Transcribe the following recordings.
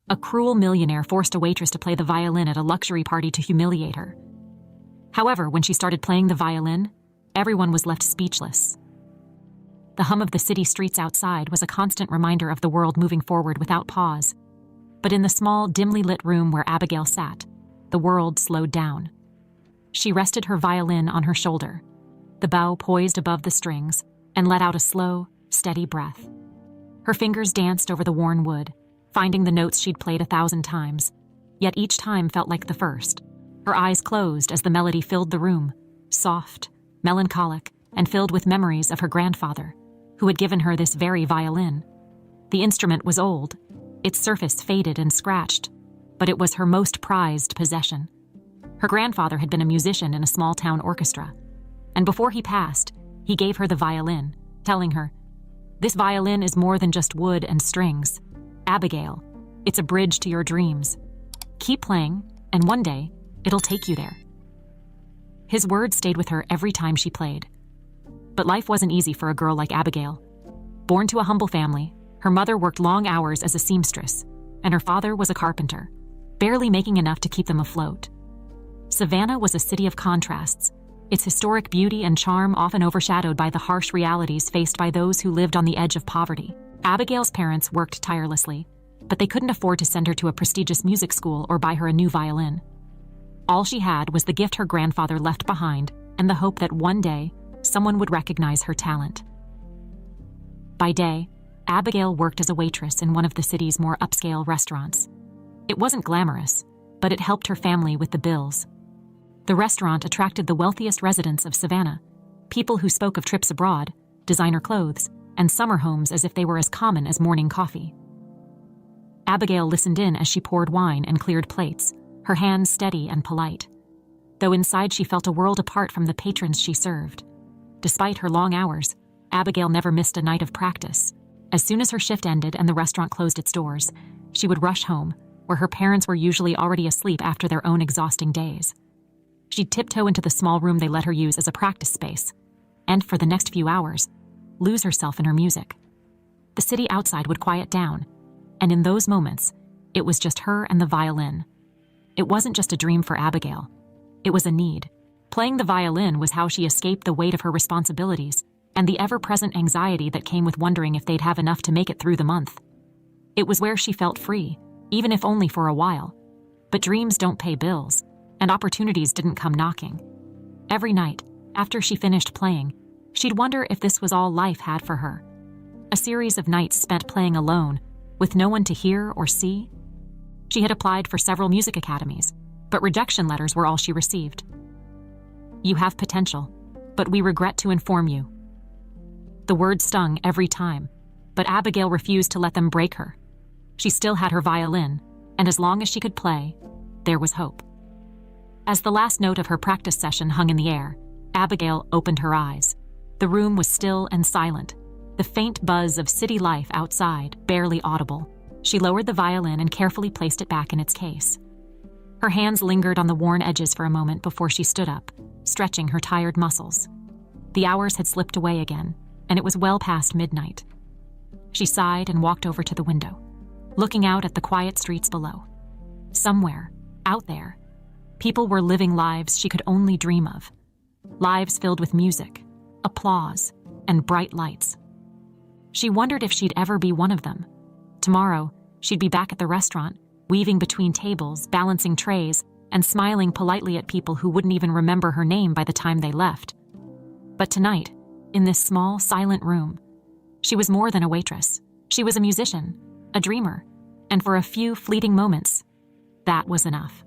A cruel millionaire forced a waitress to play the violin at a luxury party to humiliate her. However, when she started playing the violin, everyone was left speechless. The hum of the city streets outside was a constant reminder of the world moving forward without pause. But in the small, dimly lit room where Abigail sat, the world slowed down. She rested her violin on her shoulder, the bow poised above the strings, and let out a slow, steady breath. Her fingers danced over the worn wood, finding the notes she'd played 1,000 times, yet each time felt like the first. Her eyes closed as the melody filled the room, soft, melancholic, and filled with memories of her grandfather, who had given her this very violin. The instrument was old, its surface faded and scratched, but it was her most prized possession. Her grandfather had been a musician in a small-town orchestra, and before he passed, he gave her the violin, telling her, "This violin is more than just wood and strings. Abigail, it's a bridge to your dreams. Keep playing, and one day, it'll take you there." His words stayed with her every time she played. But life wasn't easy for a girl like Abigail. Born to a humble family, her mother worked long hours as a seamstress, and her father was a carpenter, barely making enough to keep them afloat. Savannah was a city of contrasts, its historic beauty and charm often overshadowed by the harsh realities faced by those who lived on the edge of poverty. Abigail's parents worked tirelessly, but they couldn't afford to send her to a prestigious music school or buy her a new violin. All she had was the gift her grandfather left behind and the hope that one day, someone would recognize her talent. By day, Abigail worked as a waitress in one of the city's more upscale restaurants. It wasn't glamorous, but it helped her family with the bills. The restaurant attracted the wealthiest residents of Savannah, people who spoke of trips abroad, designer clothes, and summer homes as if they were as common as morning coffee. Abigail listened in as she poured wine and cleared plates, her hands steady and polite, though inside she felt a world apart from the patrons she served. Despite her long hours, Abigail never missed a night of practice. As soon as her shift ended and the restaurant closed its doors, she would rush home, where her parents were usually already asleep after their own exhausting days. She'd tiptoe into the small room they let her use as a practice space, and for the next few hours, lose herself in her music. The city outside would quiet down, and in those moments, it was just her and the violin. It wasn't just a dream for Abigail. It was a need. Playing the violin was how she escaped the weight of her responsibilities and the ever-present anxiety that came with wondering if they'd have enough to make it through the month. It was where she felt free, even if only for a while. But dreams don't pay bills, and opportunities didn't come knocking. Every night, after she finished playing, she'd wonder if this was all life had for her. A series of nights spent playing alone, with no one to hear or see. She had applied for several music academies, but rejection letters were all she received. "You have potential, but we regret to inform you." The words stung every time, but Abigail refused to let them break her. She still had her violin, and as long as she could play, there was hope. As the last note of her practice session hung in the air, Abigail opened her eyes. The room was still and silent, the faint buzz of city life outside barely audible. She lowered the violin and carefully placed it back in its case. Her hands lingered on the worn edges for a moment before she stood up, stretching her tired muscles. The hours had slipped away again, and it was well past midnight. She sighed and walked over to the window, looking out at the quiet streets below. Somewhere, out there, people were living lives she could only dream of. Lives filled with music, applause, and bright lights. She wondered if she'd ever be one of them. Tomorrow, she'd be back at the restaurant, weaving between tables, balancing trays, and smiling politely at people who wouldn't even remember her name by the time they left. But tonight, in this small, silent room, she was more than a waitress. She was a musician, a dreamer, and for a few fleeting moments, that was enough.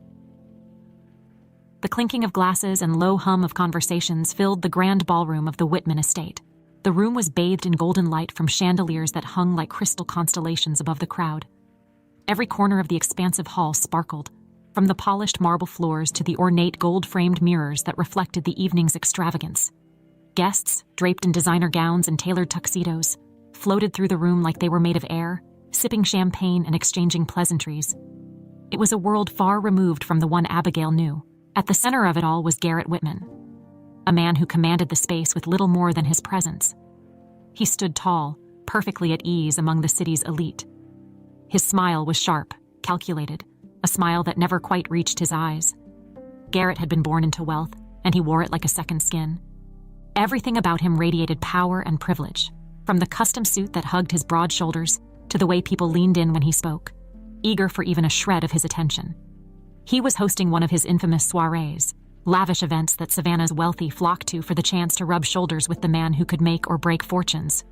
The clinking of glasses and low hum of conversations filled the grand ballroom of the Whitman estate. The room was bathed in golden light from chandeliers that hung like crystal constellations above the crowd. Every corner of the expansive hall sparkled, from the polished marble floors to the ornate gold-framed mirrors that reflected the evening's extravagance. Guests, draped in designer gowns and tailored tuxedos, floated through the room like they were made of air, sipping champagne and exchanging pleasantries. It was a world far removed from the one Abigail knew. At the center of it all was Garrett Whitman, a man who commanded the space with little more than his presence. He stood tall, perfectly at ease among the city's elite. His smile was sharp, calculated, a smile that never quite reached his eyes. Garrett had been born into wealth, and he wore it like a second skin. Everything about him radiated power and privilege, from the custom suit that hugged his broad shoulders to the way people leaned in when he spoke, eager for even a shred of his attention. He was hosting one of his infamous soirees, lavish events that Savannah's wealthy flocked to for the chance to rub shoulders with the man who could make or break fortunes.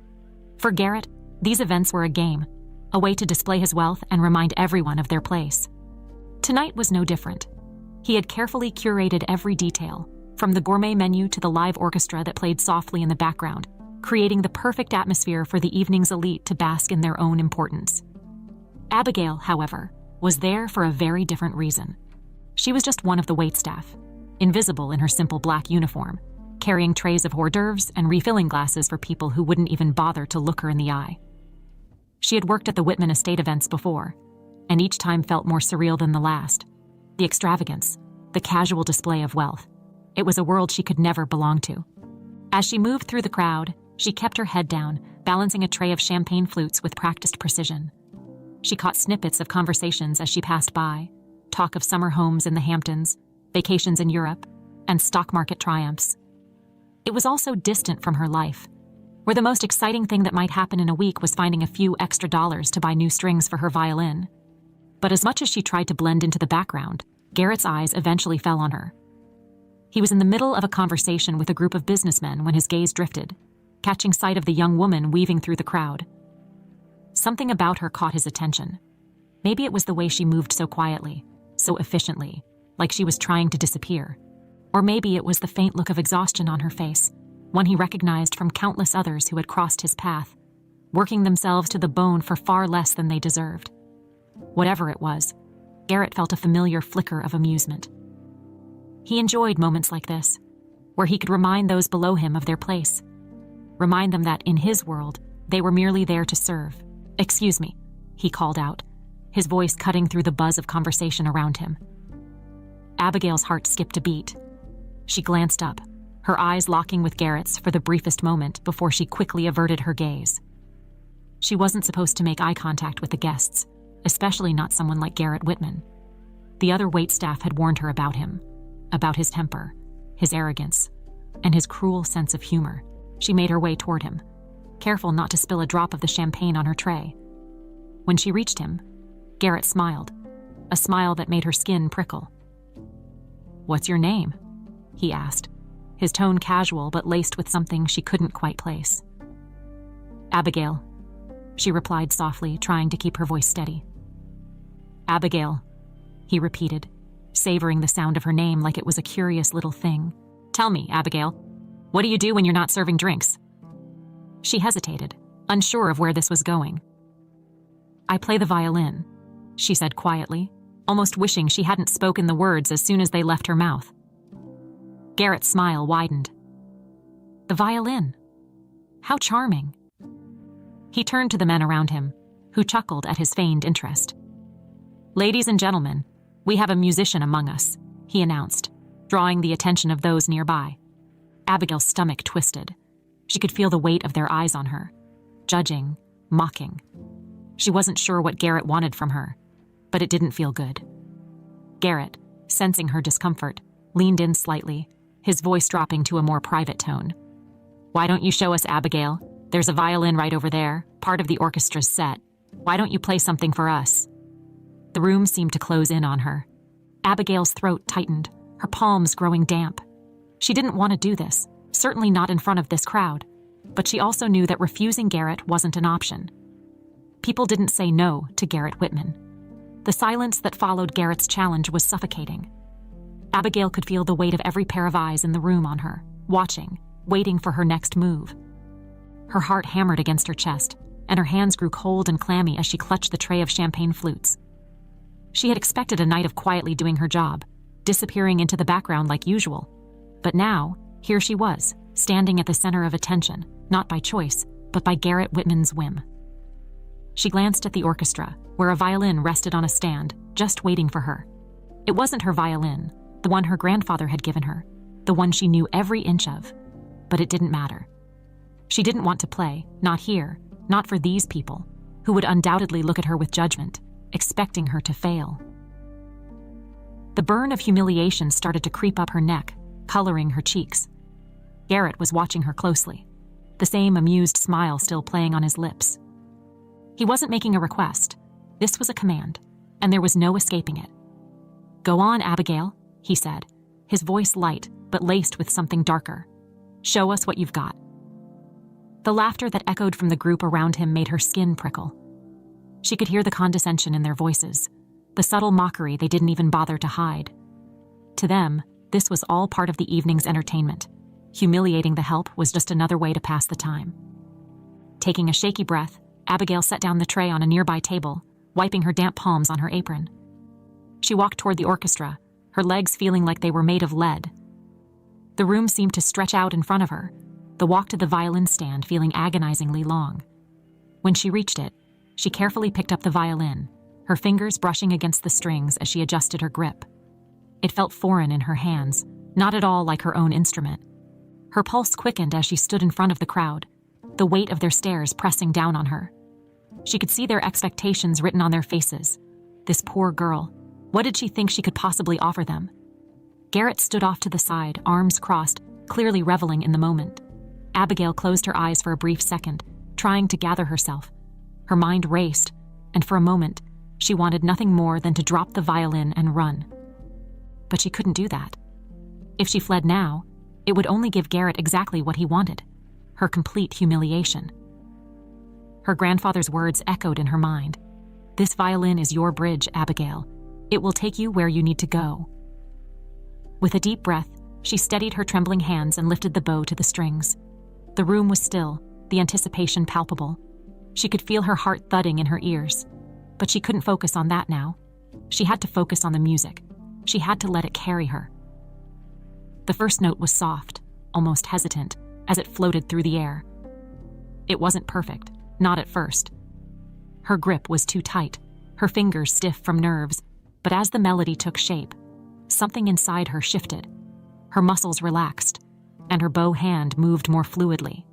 For Garrett, these events were a game, a way to display his wealth and remind everyone of their place. Tonight was no different. He had carefully curated every detail, from the gourmet menu to the live orchestra that played softly in the background, creating the perfect atmosphere for the evening's elite to bask in their own importance. Abigail, however, was there for a very different reason. She was just one of the waitstaff, invisible in her simple black uniform, carrying trays of hors d'oeuvres and refilling glasses for people who wouldn't even bother to look her in the eye. She had worked at the Whitman estate events before, and each time felt more surreal than the last. The extravagance, the casual display of wealth. It was a world she could never belong to. As she moved through the crowd, she kept her head down, balancing a tray of champagne flutes with practiced precision. She caught snippets of conversations as she passed by, talk of summer homes in the Hamptons, vacations in Europe, and stock market triumphs. It was also distant from her life, where the most exciting thing that might happen in a week was finding a few extra dollars to buy new strings for her violin. But as much as she tried to blend into the background, Garrett's eyes eventually fell on her. He was in the middle of a conversation with a group of businessmen when his gaze drifted, catching sight of the young woman weaving through the crowd. Something about her caught his attention. Maybe it was the way she moved so quietly, so efficiently, like she was trying to disappear. Or maybe it was the faint look of exhaustion on her face, one he recognized from countless others who had crossed his path, working themselves to the bone for far less than they deserved. Whatever it was, Garrett felt a familiar flicker of amusement. He enjoyed moments like this, where he could remind those below him of their place, remind them that in his world, they were merely there to serve. "Excuse me," he called out, his voice cutting through the buzz of conversation around him. Abigail's heart skipped a beat. She glanced up, her eyes locking with Garrett's for the briefest moment before she quickly averted her gaze. She wasn't supposed to make eye contact with the guests, especially not someone like Garrett Whitman. The other waitstaff had warned her about him, about his temper, his arrogance, and his cruel sense of humor. She made her way toward him, careful not to spill a drop of the champagne on her tray. When she reached him, Garrett smiled, a smile that made her skin prickle. "What's your name?" he asked, his tone casual but laced with something she couldn't quite place. "Abigail," she replied softly, trying to keep her voice steady. "Abigail," he repeated, savoring the sound of her name like it was a curious little thing. "Tell me, Abigail, what do you do when you're not serving drinks?" She hesitated, unsure of where this was going. "I play the violin," she said quietly, almost wishing she hadn't spoken the words as soon as they left her mouth. Garrett's smile widened. The violin. How charming. He turned to the men around him, who chuckled at his feigned interest. "Ladies and gentlemen, we have a musician among us," he announced, drawing the attention of those nearby. Abigail's stomach twisted. She could feel the weight of their eyes on her, judging, mocking. She wasn't sure what Garrett wanted from her, but it didn't feel good. Garrett, sensing her discomfort, leaned in slightly, his voice dropping to a more private tone. "Why don't you show us, Abigail? There's a violin right over there, part of the orchestra's set. Why don't you play something for us?" The room seemed to close in on her. Abigail's throat tightened, her palms growing damp. She didn't want to do this, certainly not in front of this crowd, but she also knew that refusing Garrett wasn't an option. People didn't say no to Garrett Whitman. The silence that followed Garrett's challenge was suffocating. Abigail could feel the weight of every pair of eyes in the room on her, watching, waiting for her next move. Her heart hammered against her chest, and her hands grew cold and clammy as she clutched the tray of champagne flutes. She had expected a night of quietly doing her job, disappearing into the background like usual. But now, here she was, standing at the center of attention, not by choice, but by Garrett Whitman's whim. She glanced at the orchestra, where a violin rested on a stand, just waiting for her. It wasn't her violin, the one her grandfather had given her, the one she knew every inch of. But it didn't matter. She didn't want to play, not here, not for these people, who would undoubtedly look at her with judgment. expecting her to fail. The burn of humiliation started to creep up her neck, coloring her cheeks. Garrett was watching her closely, the same amused smile still playing on his lips. He wasn't making a request. This was a command, and there was no escaping it. "Go on, Abigail," he said, his voice light but laced with something darker. "Show us what you've got." The laughter that echoed from the group around him made her skin prickle. She could hear the condescension in their voices, the subtle mockery they didn't even bother to hide. To them, this was all part of the evening's entertainment. Humiliating the help was just another way to pass the time. Taking a shaky breath, Abigail set down the tray on a nearby table, wiping her damp palms on her apron. She walked toward the orchestra, her legs feeling like they were made of lead. The room seemed to stretch out in front of her, the walk to the violin stand feeling agonizingly long. When she reached it, she carefully picked up the violin, her fingers brushing against the strings as she adjusted her grip. It felt foreign in her hands, not at all like her own instrument. Her pulse quickened as she stood in front of the crowd, the weight of their stares pressing down on her. She could see their expectations written on their faces. This poor girl, what did she think she could possibly offer them? Garrett stood off to the side, arms crossed, clearly reveling in the moment. Abigail closed her eyes for a brief second, trying to gather herself. Her mind raced, and for a moment, she wanted nothing more than to drop the violin and run. But she couldn't do that. If she fled now, it would only give Garrett exactly what he wanted, her complete humiliation. Her grandfather's words echoed in her mind. "This violin is your bridge, Abigail. It will take you where you need to go." With a deep breath, she steadied her trembling hands and lifted the bow to the strings. The room was still, the anticipation palpable. She could feel her heart thudding in her ears. But she couldn't focus on that now. She had to focus on the music. She had to let it carry her. The first note was soft, almost hesitant, as it floated through the air. It wasn't perfect, not at first. Her grip was too tight, her fingers stiff from nerves, but as the melody took shape, something inside her shifted. Her muscles relaxed, and her bow hand moved more fluidly.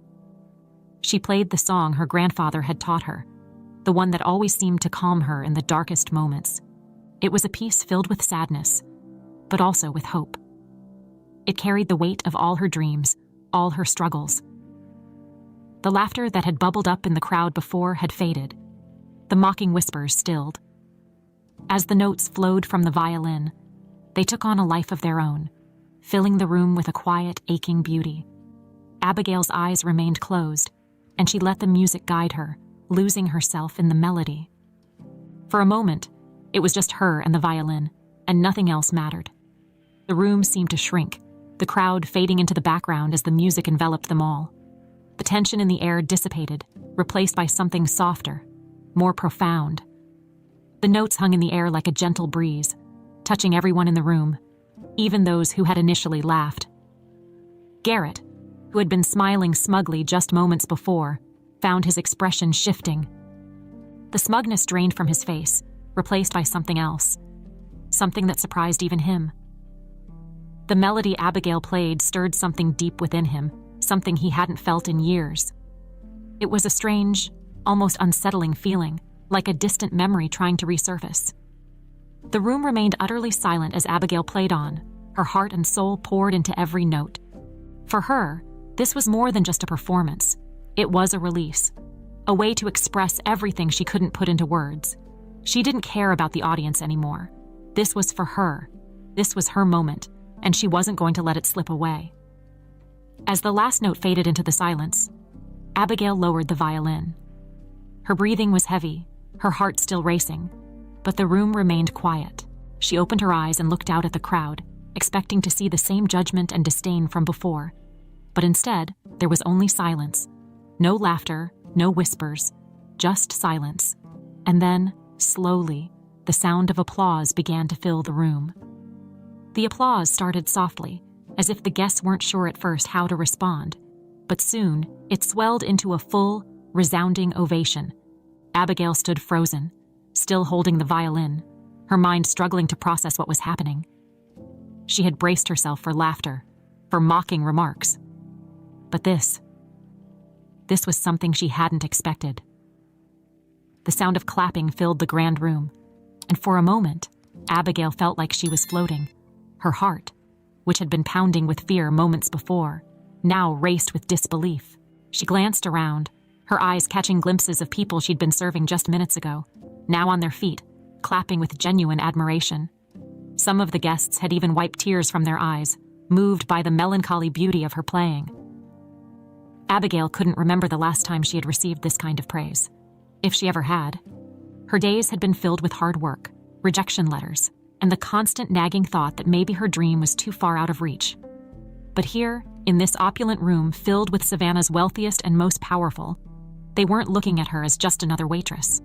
She played the song her grandfather had taught her, the one that always seemed to calm her in the darkest moments. It was a piece filled with sadness, but also with hope. It carried the weight of all her dreams, all her struggles. The laughter that had bubbled up in the crowd before had faded. The mocking whispers stilled. As the notes flowed from the violin, they took on a life of their own, filling the room with a quiet, aching beauty. Abigail's eyes remained closed, and she let the music guide her, losing herself in the melody. For a moment, it was just her and the violin, and nothing else mattered. The room seemed to shrink, the crowd fading into the background as the music enveloped them all. The tension in the air dissipated, replaced by something softer, more profound. The notes hung in the air like a gentle breeze, touching everyone in the room, even those who had initially laughed. Garrett, who had been smiling smugly just moments before, found his expression shifting. The smugness drained from his face, replaced by something else, something that surprised even him. The melody Abigail played stirred something deep within him, something he hadn't felt in years. It was a strange, almost unsettling feeling, like a distant memory trying to resurface. The room remained utterly silent as Abigail played on, her heart and soul poured into every note. For her, this was more than just a performance. It was a release, a way to express everything she couldn't put into words. She didn't care about the audience anymore. This was for her. This was her moment, and she wasn't going to let it slip away. As the last note faded into the silence, Abigail lowered the violin. Her breathing was heavy, her heart still racing, but the room remained quiet. She opened her eyes and looked out at the crowd, expecting to see the same judgment and disdain from before. But instead, there was only silence. No laughter, no whispers, just silence. And then, slowly, the sound of applause began to fill the room. The applause started softly, as if the guests weren't sure at first how to respond. But soon, it swelled into a full, resounding ovation. Abigail stood frozen, still holding the violin, her mind struggling to process what was happening. She had braced herself for laughter, for mocking remarks. But this was something she hadn't expected. The sound of clapping filled the grand room, and for a moment, Abigail felt like she was floating. Her heart, which had been pounding with fear moments before, now raced with disbelief. She glanced around, her eyes catching glimpses of people she'd been serving just minutes ago, now on their feet, clapping with genuine admiration. Some of the guests had even wiped tears from their eyes, moved by the melancholy beauty of her playing. Abigail couldn't remember the last time she had received this kind of praise, if she ever had. Her days had been filled with hard work, rejection letters, and the constant nagging thought that maybe her dream was too far out of reach. But here, in this opulent room filled with Savannah's wealthiest and most powerful, they weren't looking at her as just another waitress.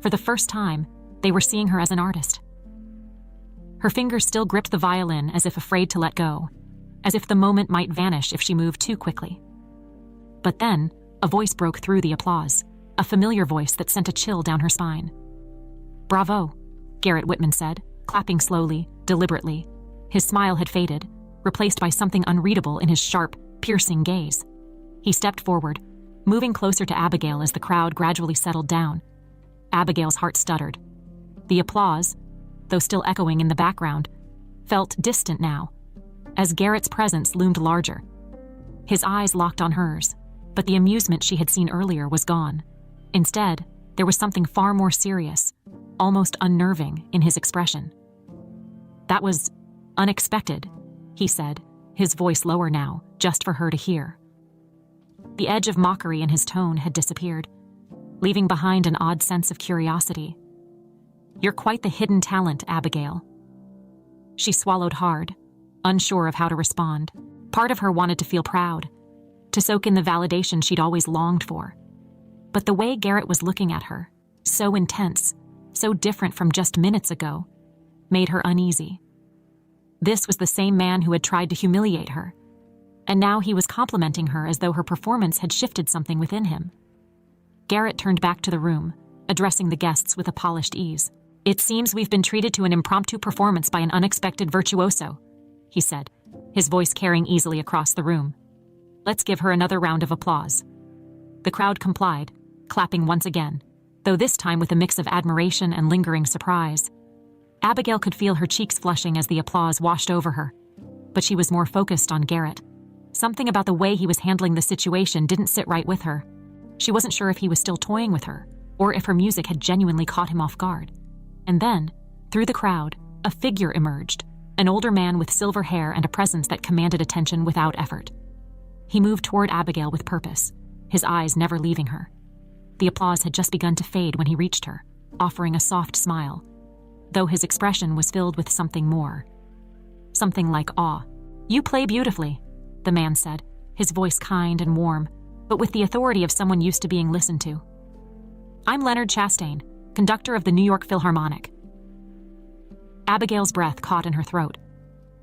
For the first time, they were seeing her as an artist. Her fingers still gripped the violin as if afraid to let go, as if the moment might vanish if she moved too quickly. But then, a voice broke through the applause, a familiar voice that sent a chill down her spine. "Bravo," Garrett Whitman said, clapping slowly, deliberately. His smile had faded, replaced by something unreadable in his sharp, piercing gaze. He stepped forward, moving closer to Abigail as the crowd gradually settled down. Abigail's heart stuttered. The applause, though still echoing in the background, felt distant now, as Garrett's presence loomed larger. His eyes locked on hers, but the amusement she had seen earlier was gone. Instead, there was something far more serious, almost unnerving, in his expression. "That was unexpected," he said, his voice lower now, just for her to hear. The edge of mockery in his tone had disappeared, leaving behind an odd sense of curiosity. "You're quite the hidden talent, Abigail." She swallowed hard, unsure of how to respond. Part of her wanted to feel proud, to soak in the validation she'd always longed for. But the way Garrett was looking at her, so intense, so different from just minutes ago, made her uneasy. This was the same man who had tried to humiliate her, and now he was complimenting her as though her performance had shifted something within him. Garrett turned back to the room, addressing the guests with a polished ease. "It seems we've been treated to an impromptu performance by an unexpected virtuoso," he said, his voice carrying easily across the room. "Let's give her another round of applause." The crowd complied, clapping once again, though this time with a mix of admiration and lingering surprise. Abigail could feel her cheeks flushing as the applause washed over her, but she was more focused on Garrett. Something about the way he was handling the situation didn't sit right with her. She wasn't sure if he was still toying with her, or if her music had genuinely caught him off guard. And then, through the crowd, a figure emerged, an older man with silver hair and a presence that commanded attention without effort. He moved toward Abigail with purpose, his eyes never leaving her. The applause had just begun to fade when he reached her, offering a soft smile, though his expression was filled with something more. Something like awe. "You play beautifully," the man said, his voice kind and warm, but with the authority of someone used to being listened to. "I'm Leonard Chastain, conductor of the New York Philharmonic." Abigail's breath caught in her throat.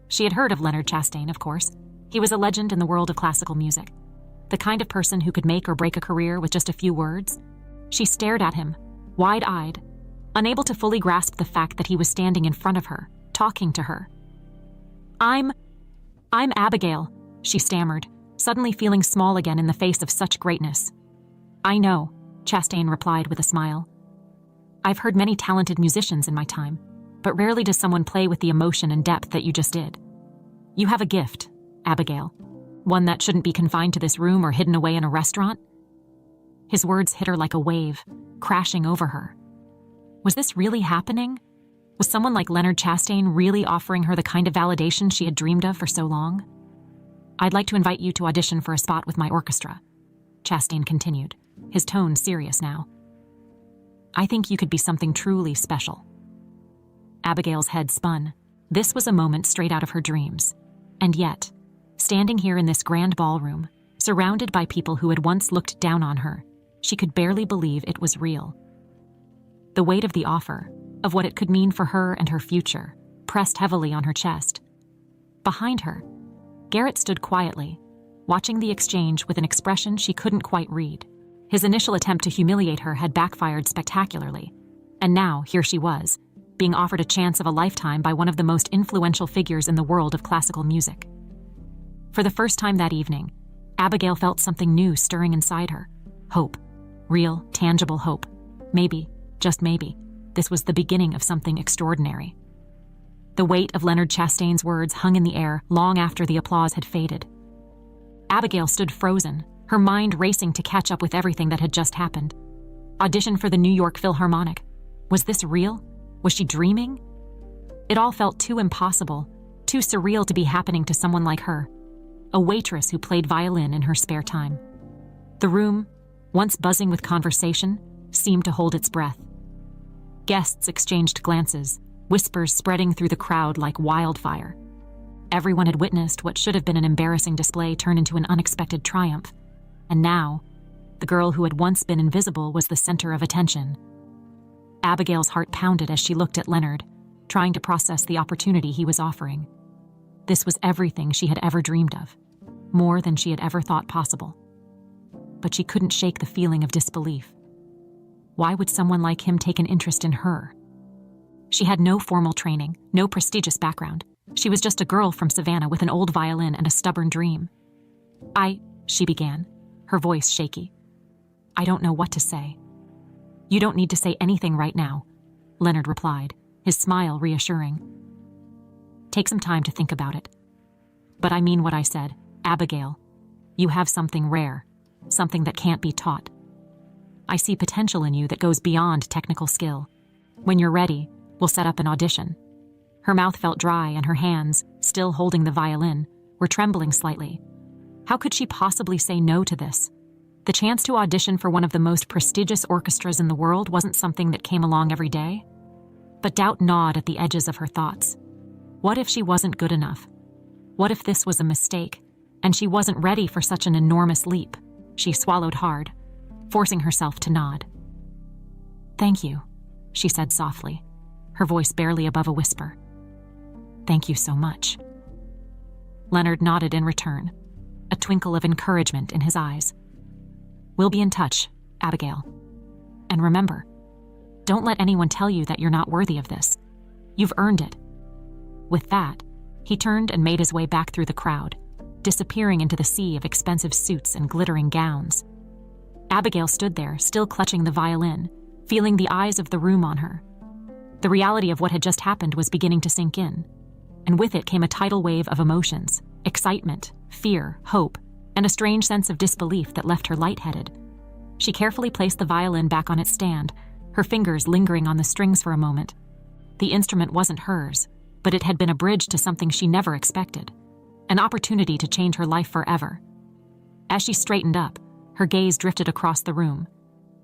She had heard of Leonard Chastain, of course. He was a legend in the world of classical music, the kind of person who could make or break a career with just a few words. She stared at him, wide-eyed, unable to fully grasp the fact that he was standing in front of her, talking to her. I'm Abigail," she stammered, suddenly feeling small again in the face of such greatness. "I know," Chastain replied with a smile. "I've heard many talented musicians in my time, but rarely does someone play with the emotion and depth that you just did. You have a gift, Abigail, one that shouldn't be confined to this room or hidden away in a restaurant." His words hit her like a wave, crashing over her. Was this really happening? Was someone like Leonard Chastain really offering her the kind of validation she had dreamed of for so long? "I'd like to invite you to audition for a spot with my orchestra," Chastain continued, his tone serious now. "I think you could be something truly special." Abigail's head spun. This was a moment straight out of her dreams. And yet, standing here in this grand ballroom, surrounded by people who had once looked down on her, she could barely believe it was real. The weight of the offer, of what it could mean for her and her future, pressed heavily on her chest. Behind her, Garrett stood quietly, watching the exchange with an expression she couldn't quite read. His initial attempt to humiliate her had backfired spectacularly, and now here she was, being offered a chance of a lifetime by one of the most influential figures in the world of classical music. For the first time that evening, Abigail felt something new stirring inside her. Hope. Real, tangible hope. Maybe, just maybe, this was the beginning of something extraordinary. The weight of Leonard Chastain's words hung in the air long after the applause had faded. Abigail stood frozen, her mind racing to catch up with everything that had just happened. Audition for the New York Philharmonic. Was this real? Was she dreaming? It all felt too impossible, too surreal to be happening to someone like her, a waitress who played violin in her spare time. The room, once buzzing with conversation, seemed to hold its breath. Guests exchanged glances, whispers spreading through the crowd like wildfire. Everyone had witnessed what should have been an embarrassing display turn into an unexpected triumph. And now, the girl who had once been invisible was the center of attention. Abigail's heart pounded as she looked at Leonard, trying to process the opportunity he was offering. This was everything she had ever dreamed of, more than she had ever thought possible. But she couldn't shake the feeling of disbelief. Why would someone like him take an interest in her? She had no formal training, no prestigious background. She was just a girl from Savannah with an old violin and a stubborn dream. She began, her voice shaky. I don't know what to say. You don't need to say anything right now, Leonard replied, his smile reassuring. Take some time to think about it. But I mean what I said, Abigail. You have something rare, something that can't be taught. I see potential in you that goes beyond technical skill. When you're ready, we'll set up an audition. Her mouth felt dry and her hands, still holding the violin, were trembling slightly. How could she possibly say no to this? The chance to audition for one of the most prestigious orchestras in the world wasn't something that came along every day. But doubt gnawed at the edges of her thoughts. What if she wasn't good enough? What if this was a mistake, and she wasn't ready for such an enormous leap? She swallowed hard, forcing herself to nod. Thank you, she said softly, her voice barely above a whisper. Thank you so much. Leonard nodded in return, a twinkle of encouragement in his eyes. We'll be in touch, Abigail. And remember, don't let anyone tell you that you're not worthy of this. You've earned it. With that, he turned and made his way back through the crowd, disappearing into the sea of expensive suits and glittering gowns. Abigail stood there, still clutching the violin, feeling the eyes of the room on her. The reality of what had just happened was beginning to sink in, and with it came a tidal wave of emotions, excitement, fear, hope, and a strange sense of disbelief that left her lightheaded. She carefully placed the violin back on its stand, her fingers lingering on the strings for a moment. The instrument wasn't hers, but it had been a bridge to something she never expected, an opportunity to change her life forever. As she straightened up, her gaze drifted across the room,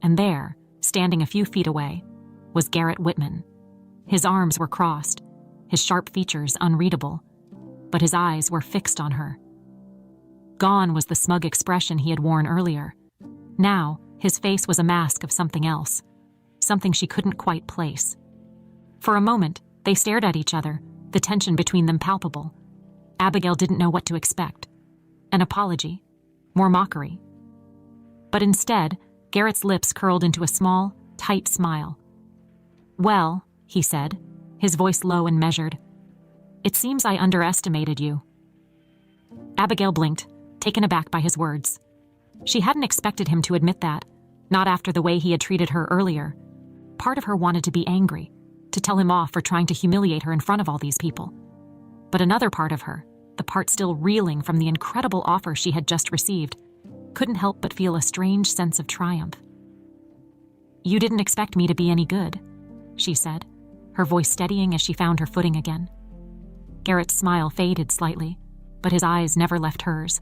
and there, standing a few feet away, was Garrett Whitman. His arms were crossed, his sharp features unreadable, but his eyes were fixed on her. Gone was the smug expression he had worn earlier. Now, his face was a mask of something else, something she couldn't quite place. For a moment, they stared at each other, the tension between them palpable. Abigail didn't know what to expect. An apology, more mockery. But instead, Garrett's lips curled into a small, tight smile. Well, he said, his voice low and measured, it seems I underestimated you. Abigail blinked, taken aback by his words. She hadn't expected him to admit that, not after the way he had treated her earlier. Part of her wanted to be angry, to tell him off for trying to humiliate her in front of all these people. But another part of her, the part still reeling from the incredible offer she had just received, couldn't help but feel a strange sense of triumph. You didn't expect me to be any good, she said, her voice steadying as she found her footing again. Garrett's smile faded slightly, but his eyes never left hers.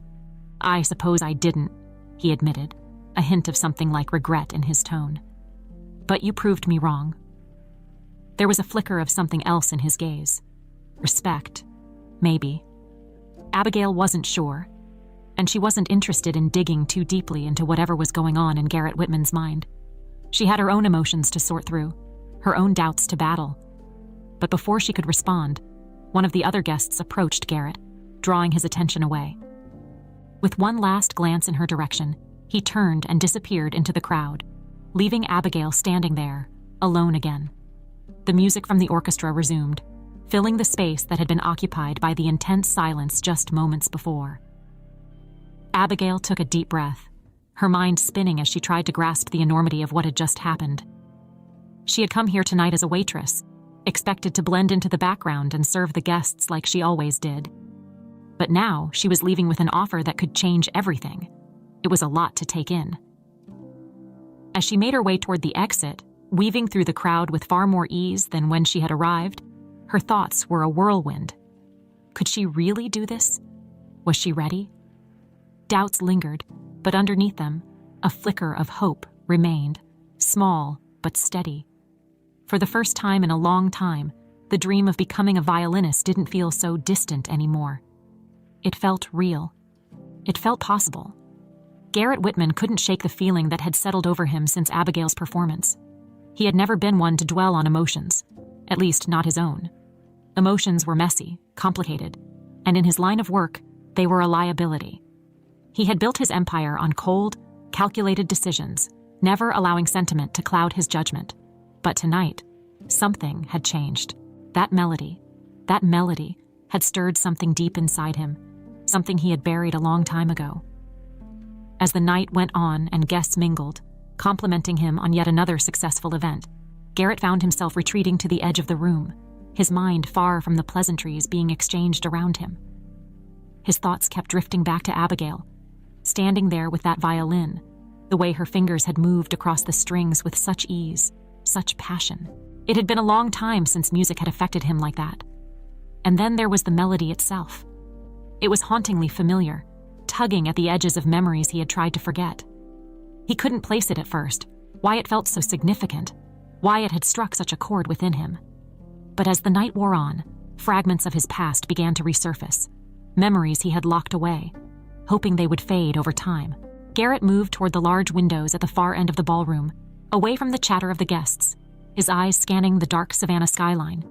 I suppose I didn't, he admitted, a hint of something like regret in his tone. But you proved me wrong. There was a flicker of something else in his gaze. Respect, maybe. Abigail wasn't sure, and she wasn't interested in digging too deeply into whatever was going on in Garrett Whitman's mind. She had her own emotions to sort through, her own doubts to battle. But before she could respond, one of the other guests approached Garrett, drawing his attention away. With one last glance in her direction, he turned and disappeared into the crowd, leaving Abigail standing there, alone again. The music from the orchestra resumed, filling the space that had been occupied by the intense silence just moments before. Abigail took a deep breath, her mind spinning as she tried to grasp the enormity of what had just happened. She had come here tonight as a waitress, expected to blend into the background and serve the guests like she always did. But now she was leaving with an offer that could change everything. It was a lot to take in. As she made her way toward the exit, weaving through the crowd with far more ease than when she had arrived, her thoughts were a whirlwind. Could she really do this? Was she ready? Doubts lingered, but underneath them, a flicker of hope remained, small but steady. For the first time in a long time, the dream of becoming a violinist didn't feel so distant anymore. It felt real. It felt possible. Garrett Whitman couldn't shake the feeling that had settled over him since Abigail's performance. He had never been one to dwell on emotions, at least not his own. Emotions were messy, complicated, and in his line of work, they were a liability. He had built his empire on cold, calculated decisions, never allowing sentiment to cloud his judgment. But tonight, something had changed. That melody had stirred something deep inside him, something he had buried a long time ago. As the night went on and guests mingled, complimenting him on yet another successful event, Garrett found himself retreating to the edge of the room, his mind far from the pleasantries being exchanged around him. His thoughts kept drifting back to Abigail, standing there with that violin, the way her fingers had moved across the strings with such ease, such passion. It had been a long time since music had affected him like that. And then there was the melody itself. It was hauntingly familiar, tugging at the edges of memories he had tried to forget. He couldn't place it at first, why it felt so significant, why it had struck such a chord within him. But as the night wore on, fragments of his past began to resurface, memories he had locked away, hoping they would fade over time. Garrett moved toward the large windows at the far end of the ballroom, away from the chatter of the guests, his eyes scanning the dark Savannah skyline.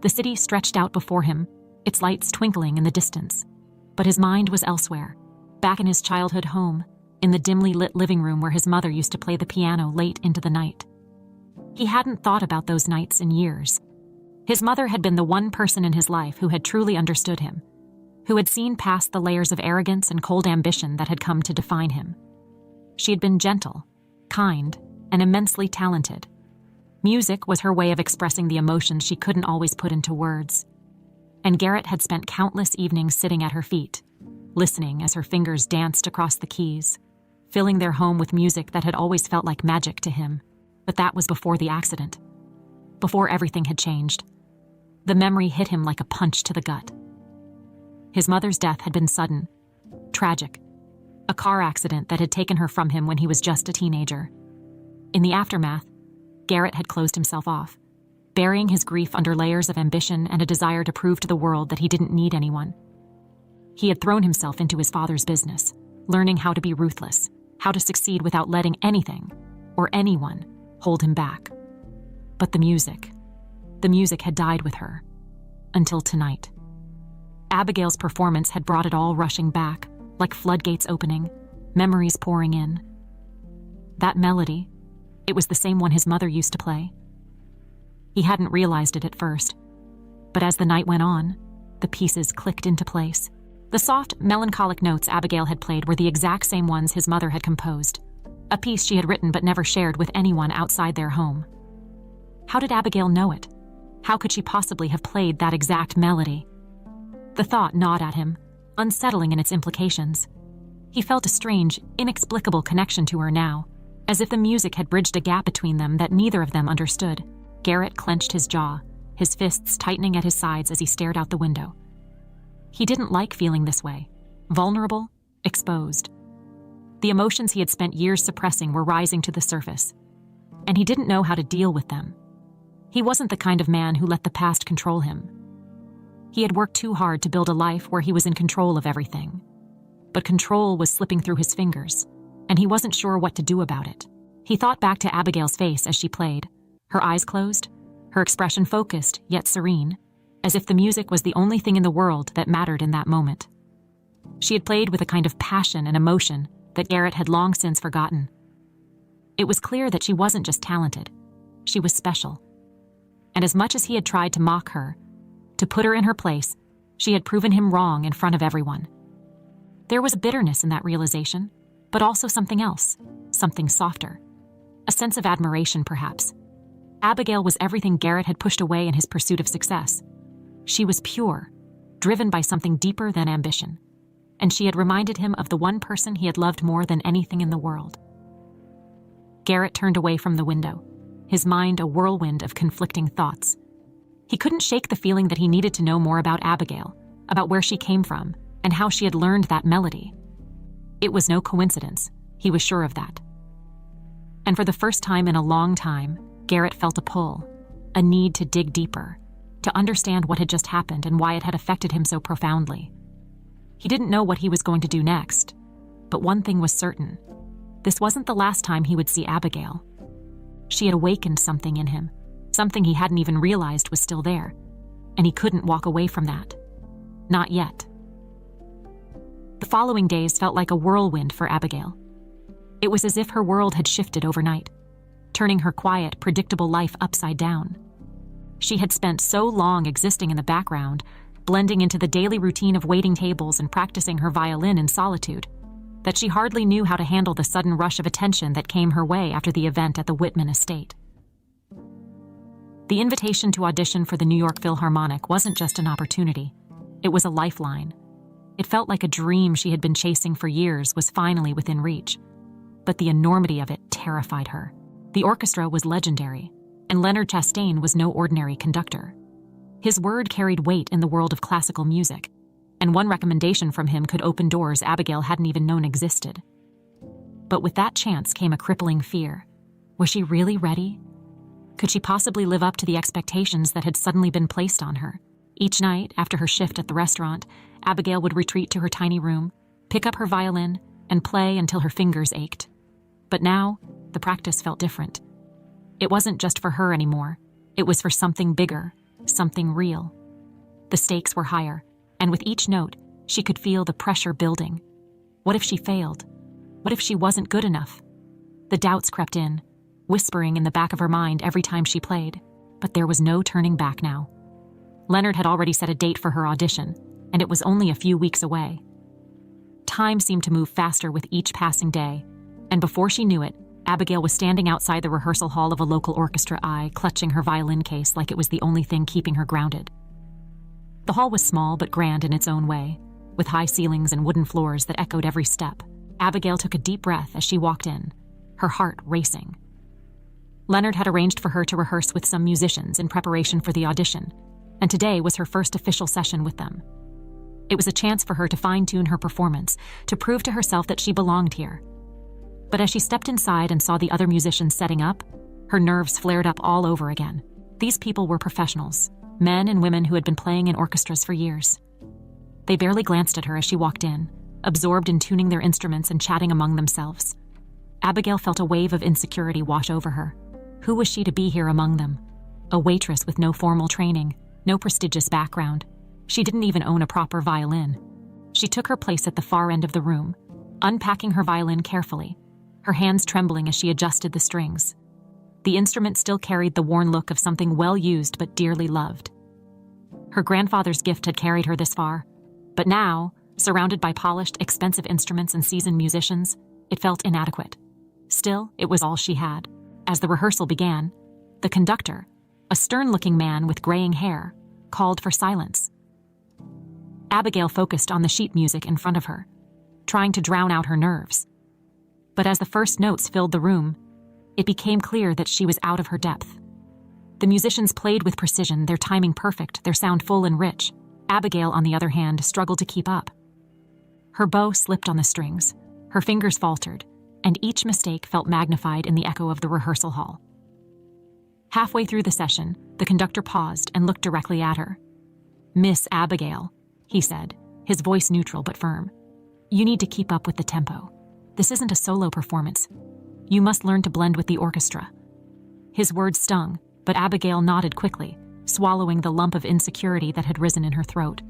The city stretched out before him, its lights twinkling in the distance. But his mind was elsewhere, back in his childhood home, in the dimly lit living room where his mother used to play the piano late into the night. He hadn't thought about those nights in years. His mother had been the one person in his life who had truly understood him, who had seen past the layers of arrogance and cold ambition that had come to define him. She had been gentle, kind, and immensely talented. Music was her way of expressing the emotions she couldn't always put into words. And Garrett had spent countless evenings sitting at her feet, listening as her fingers danced across the keys, filling their home with music that had always felt like magic to him. But that was before the accident, before everything had changed. The memory hit him like a punch to the gut. His mother's death had been sudden, tragic, a car accident that had taken her from him when he was just a teenager. In the aftermath, Garrett had closed himself off, burying his grief under layers of ambition and a desire to prove to the world that he didn't need anyone. He had thrown himself into his father's business, learning how to be ruthless, how to succeed without letting anything or anyone hold him back. But the music had died with her, until tonight. Abigail's performance had brought it all rushing back, like floodgates opening, memories pouring in. That melody, it was the same one his mother used to play. He hadn't realized it at first, but as the night went on, the pieces clicked into place. The soft, melancholic notes Abigail had played were the exact same ones his mother had composed, a piece she had written but never shared with anyone outside their home. How did Abigail know it? How could she possibly have played that exact melody? The thought gnawed at him, unsettling in its implications. He felt a strange, inexplicable connection to her now, as if the music had bridged a gap between them that neither of them understood. Garrett clenched his jaw, his fists tightening at his sides as he stared out the window. He didn't like feeling this way, vulnerable, exposed. The emotions he had spent years suppressing were rising to the surface, and he didn't know how to deal with them. He wasn't the kind of man who let the past control him. He had worked too hard to build a life where he was in control of everything. But control was slipping through his fingers, and he wasn't sure what to do about it. He thought back to Abigail's face as she played, her eyes closed, her expression focused yet serene, as if the music was the only thing in the world that mattered in that moment. She had played with a kind of passion and emotion that Garrett had long since forgotten. It was clear that she wasn't just talented, she was special. And as much as he had tried to mock her, to put her in her place, she had proven him wrong in front of everyone. There was bitterness in that realization, but also something else, something softer. A sense of admiration, perhaps. Abigail was everything Garrett had pushed away in his pursuit of success. She was pure, driven by something deeper than ambition, and she had reminded him of the one person he had loved more than anything in the world. Garrett turned away from the window, his mind a whirlwind of conflicting thoughts. He couldn't shake the feeling that he needed to know more about Abigail, about where she came from, and how she had learned that melody. It was no coincidence, he was sure of that. And for the first time in a long time, Garrett felt a pull, a need to dig deeper, to understand what had just happened and why it had affected him so profoundly. He didn't know what he was going to do next, but one thing was certain. This wasn't the last time he would see Abigail. She had awakened something in him, something he hadn't even realized was still there, and he couldn't walk away from that. Not yet. The following days felt like a whirlwind for Abigail. It was as if her world had shifted overnight, turning her quiet, predictable life upside down. She had spent so long existing in the background, blending into the daily routine of waiting tables and practicing her violin in solitude, that she hardly knew how to handle the sudden rush of attention that came her way after the event at the Whitman estate. The invitation to audition for the New York Philharmonic wasn't just an opportunity. It was a lifeline. It felt like a dream she had been chasing for years was finally within reach. But the enormity of it terrified her. The orchestra was legendary, and Leonard Chastain was no ordinary conductor. His word carried weight in the world of classical music, and one recommendation from him could open doors Abigail hadn't even known existed. But with that chance came a crippling fear. Was she really ready? Could she possibly live up to the expectations that had suddenly been placed on her? Each night, after her shift at the restaurant, Abigail would retreat to her tiny room, pick up her violin, and play until her fingers ached. But now, the practice felt different. It wasn't just for her anymore. It was for something bigger, something real. The stakes were higher, and with each note, she could feel the pressure building. What if she failed? What if she wasn't good enough? The doubts crept in, whispering in the back of her mind every time she played, but there was no turning back now. Leonard had already set a date for her audition, and it was only a few weeks away. Time seemed to move faster with each passing day, and before she knew it, Abigail was standing outside the rehearsal hall of a local orchestra, clutching her violin case like it was the only thing keeping her grounded. The hall was small but grand in its own way, with high ceilings and wooden floors that echoed every step. Abigail took a deep breath as she walked in, her heart racing. Leonard had arranged for her to rehearse with some musicians in preparation for the audition, and today was her first official session with them. It was a chance for her to fine-tune her performance, to prove to herself that she belonged here. But as she stepped inside and saw the other musicians setting up, her nerves flared up all over again. These people were professionals, men and women who had been playing in orchestras for years. They barely glanced at her as she walked in, absorbed in tuning their instruments and chatting among themselves. Abigail felt a wave of insecurity wash over her. Who was she to be here among them? A waitress with no formal training, no prestigious background. She didn't even own a proper violin. She took her place at the far end of the room, unpacking her violin carefully, her hands trembling as she adjusted the strings. The instrument still carried the worn look of something well used but dearly loved. Her grandfather's gift had carried her this far, but now, surrounded by polished, expensive instruments and seasoned musicians, it felt inadequate. Still, it was all she had. As the rehearsal began, the conductor, a stern-looking man with graying hair, called for silence. Abigail focused on the sheet music in front of her, trying to drown out her nerves. But as the first notes filled the room, it became clear that she was out of her depth. The musicians played with precision, their timing perfect, their sound full and rich. Abigail, on the other hand, struggled to keep up. Her bow slipped on the strings, her fingers faltered, and each mistake felt magnified in the echo of the rehearsal hall. Halfway through the session, the conductor paused and looked directly at her. "Miss Abigail," he said, his voice neutral but firm. "You need to keep up with the tempo. This isn't a solo performance. You must learn to blend with the orchestra." His words stung, but Abigail nodded quickly, swallowing the lump of insecurity that had risen in her throat.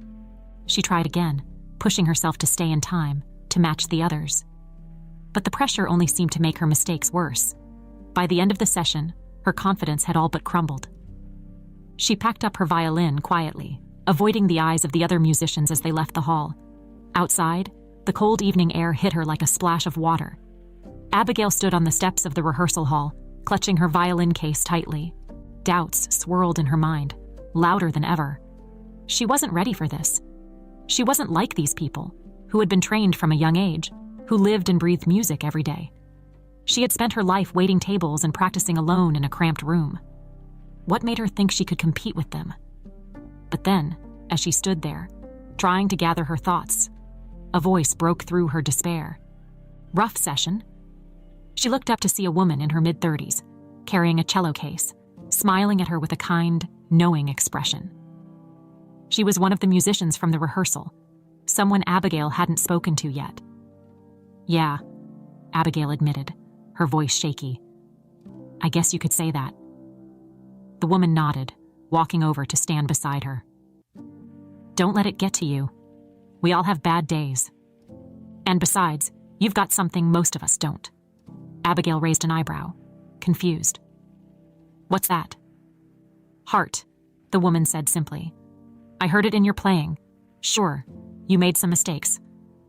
She tried again, pushing herself to stay in time, to match the others. But the pressure only seemed to make her mistakes worse. By the end of the session, her confidence had all but crumbled. She packed up her violin quietly, avoiding the eyes of the other musicians as they left the hall. Outside, the cold evening air hit her like a splash of water. Abigail stood on the steps of the rehearsal hall, clutching her violin case tightly, Doubts swirled in her mind, louder than ever. She wasn't ready for this. She wasn't like these people, who had been trained from a young age, who lived and breathed music every day. She had spent her life waiting tables and practicing alone in a cramped room. What made her think she could compete with them? But then, as she stood there, trying to gather her thoughts, a voice broke through her despair. "Rough session?" She looked up to see a woman in her mid-30s, carrying a cello case, smiling at her with a kind, knowing expression. She was one of the musicians from the rehearsal, someone Abigail hadn't spoken to yet. "Yeah," Abigail admitted, her voice shaky. "I guess you could say that." The woman nodded, walking over to stand beside her. "Don't let it get to you. We all have bad days. And besides, you've got something most of us don't." Abigail raised an eyebrow, confused. "What's that?" "Heart," the woman said simply. "I heard it in your playing. Sure, you made some mistakes,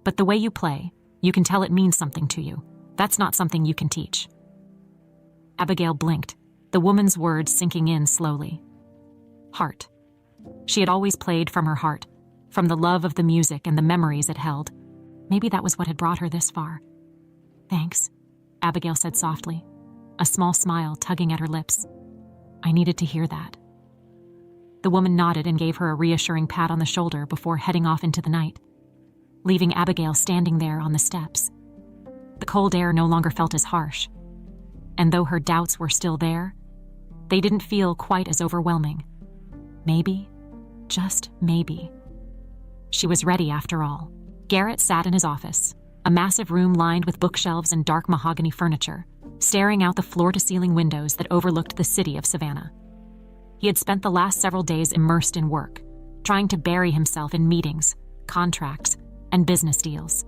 but the way you play, you can tell it means something to you. That's not something you can teach." Abigail blinked, the woman's words sinking in slowly. Heart. She had always played from her heart, from the love of the music and the memories it held. Maybe that was what had brought her this far. "Thanks," Abigail said softly, a small smile tugging at her lips. "I needed to hear that." The woman nodded and gave her a reassuring pat on the shoulder before heading off into the night, leaving Abigail standing there on the steps. The cold air no longer felt as harsh, and though her doubts were still there, they didn't feel quite as overwhelming. Maybe, just maybe, she was ready after all. Garrett sat in his office, a massive room lined with bookshelves and dark mahogany furniture, staring out the floor-to-ceiling windows that overlooked the city of Savannah. He had spent the last several days immersed in work, trying to bury himself in meetings, contracts, and business deals.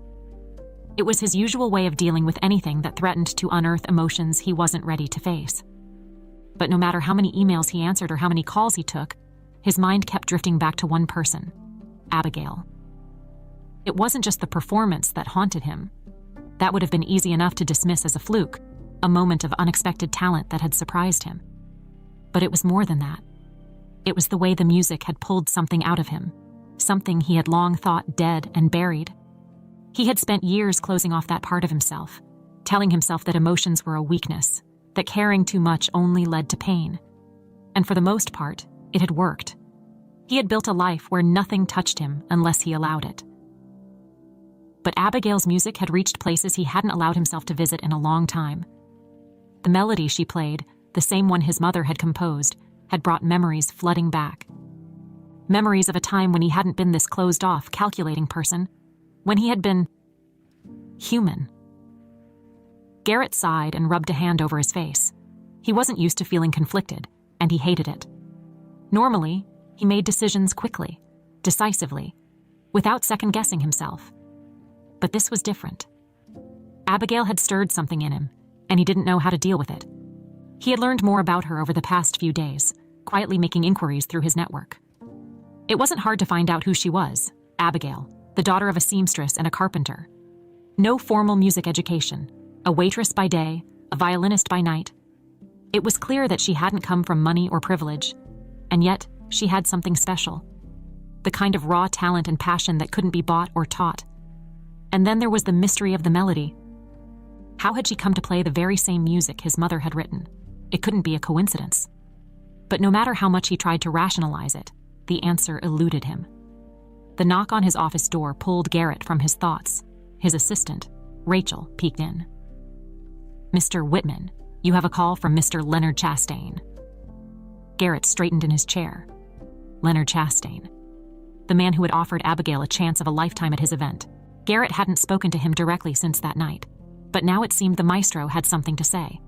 It was his usual way of dealing with anything that threatened to unearth emotions he wasn't ready to face. But no matter how many emails he answered or how many calls he took, his mind kept drifting back to one person, Abigail. It wasn't just the performance that haunted him. That would have been easy enough to dismiss as a fluke, a moment of unexpected talent that had surprised him. But it was more than that. It was the way the music had pulled something out of him, something he had long thought dead and buried. He had spent years closing off that part of himself, telling himself that emotions were a weakness, that caring too much only led to pain. And for the most part, it had worked. He had built a life where nothing touched him unless he allowed it. But Abigail's music had reached places he hadn't allowed himself to visit in a long time. The melody she played, the same one his mother had composed, had brought memories flooding back. Memories of a time when he hadn't been this closed-off, calculating person, when he had been human. Garrett sighed and rubbed a hand over his face. He wasn't used to feeling conflicted, and he hated it. Normally, he made decisions quickly, decisively, without second-guessing himself. But this was different. Abigail had stirred something in him, and he didn't know how to deal with it. He had learned more about her over the past few days, quietly making inquiries through his network. It wasn't hard to find out who she was, Abigail, the daughter of a seamstress and a carpenter. No formal music education, a waitress by day, a violinist by night. It was clear that she hadn't come from money or privilege, and yet she had something special. The kind of raw talent and passion that couldn't be bought or taught. And then there was the mystery of the melody. How had she come to play the very same music his mother had written? It couldn't be a coincidence. But no matter how much he tried to rationalize it, the answer eluded him. The knock on his office door pulled Garrett from his thoughts. His assistant, Rachel, peeked in. "Mr. Whitman, you have a call from Mr. Leonard Chastain." Garrett straightened in his chair. Leonard Chastain. The man who had offered Abigail a chance of a lifetime at his event. Garrett hadn't spoken to him directly since that night, but now it seemed the maestro had something to say.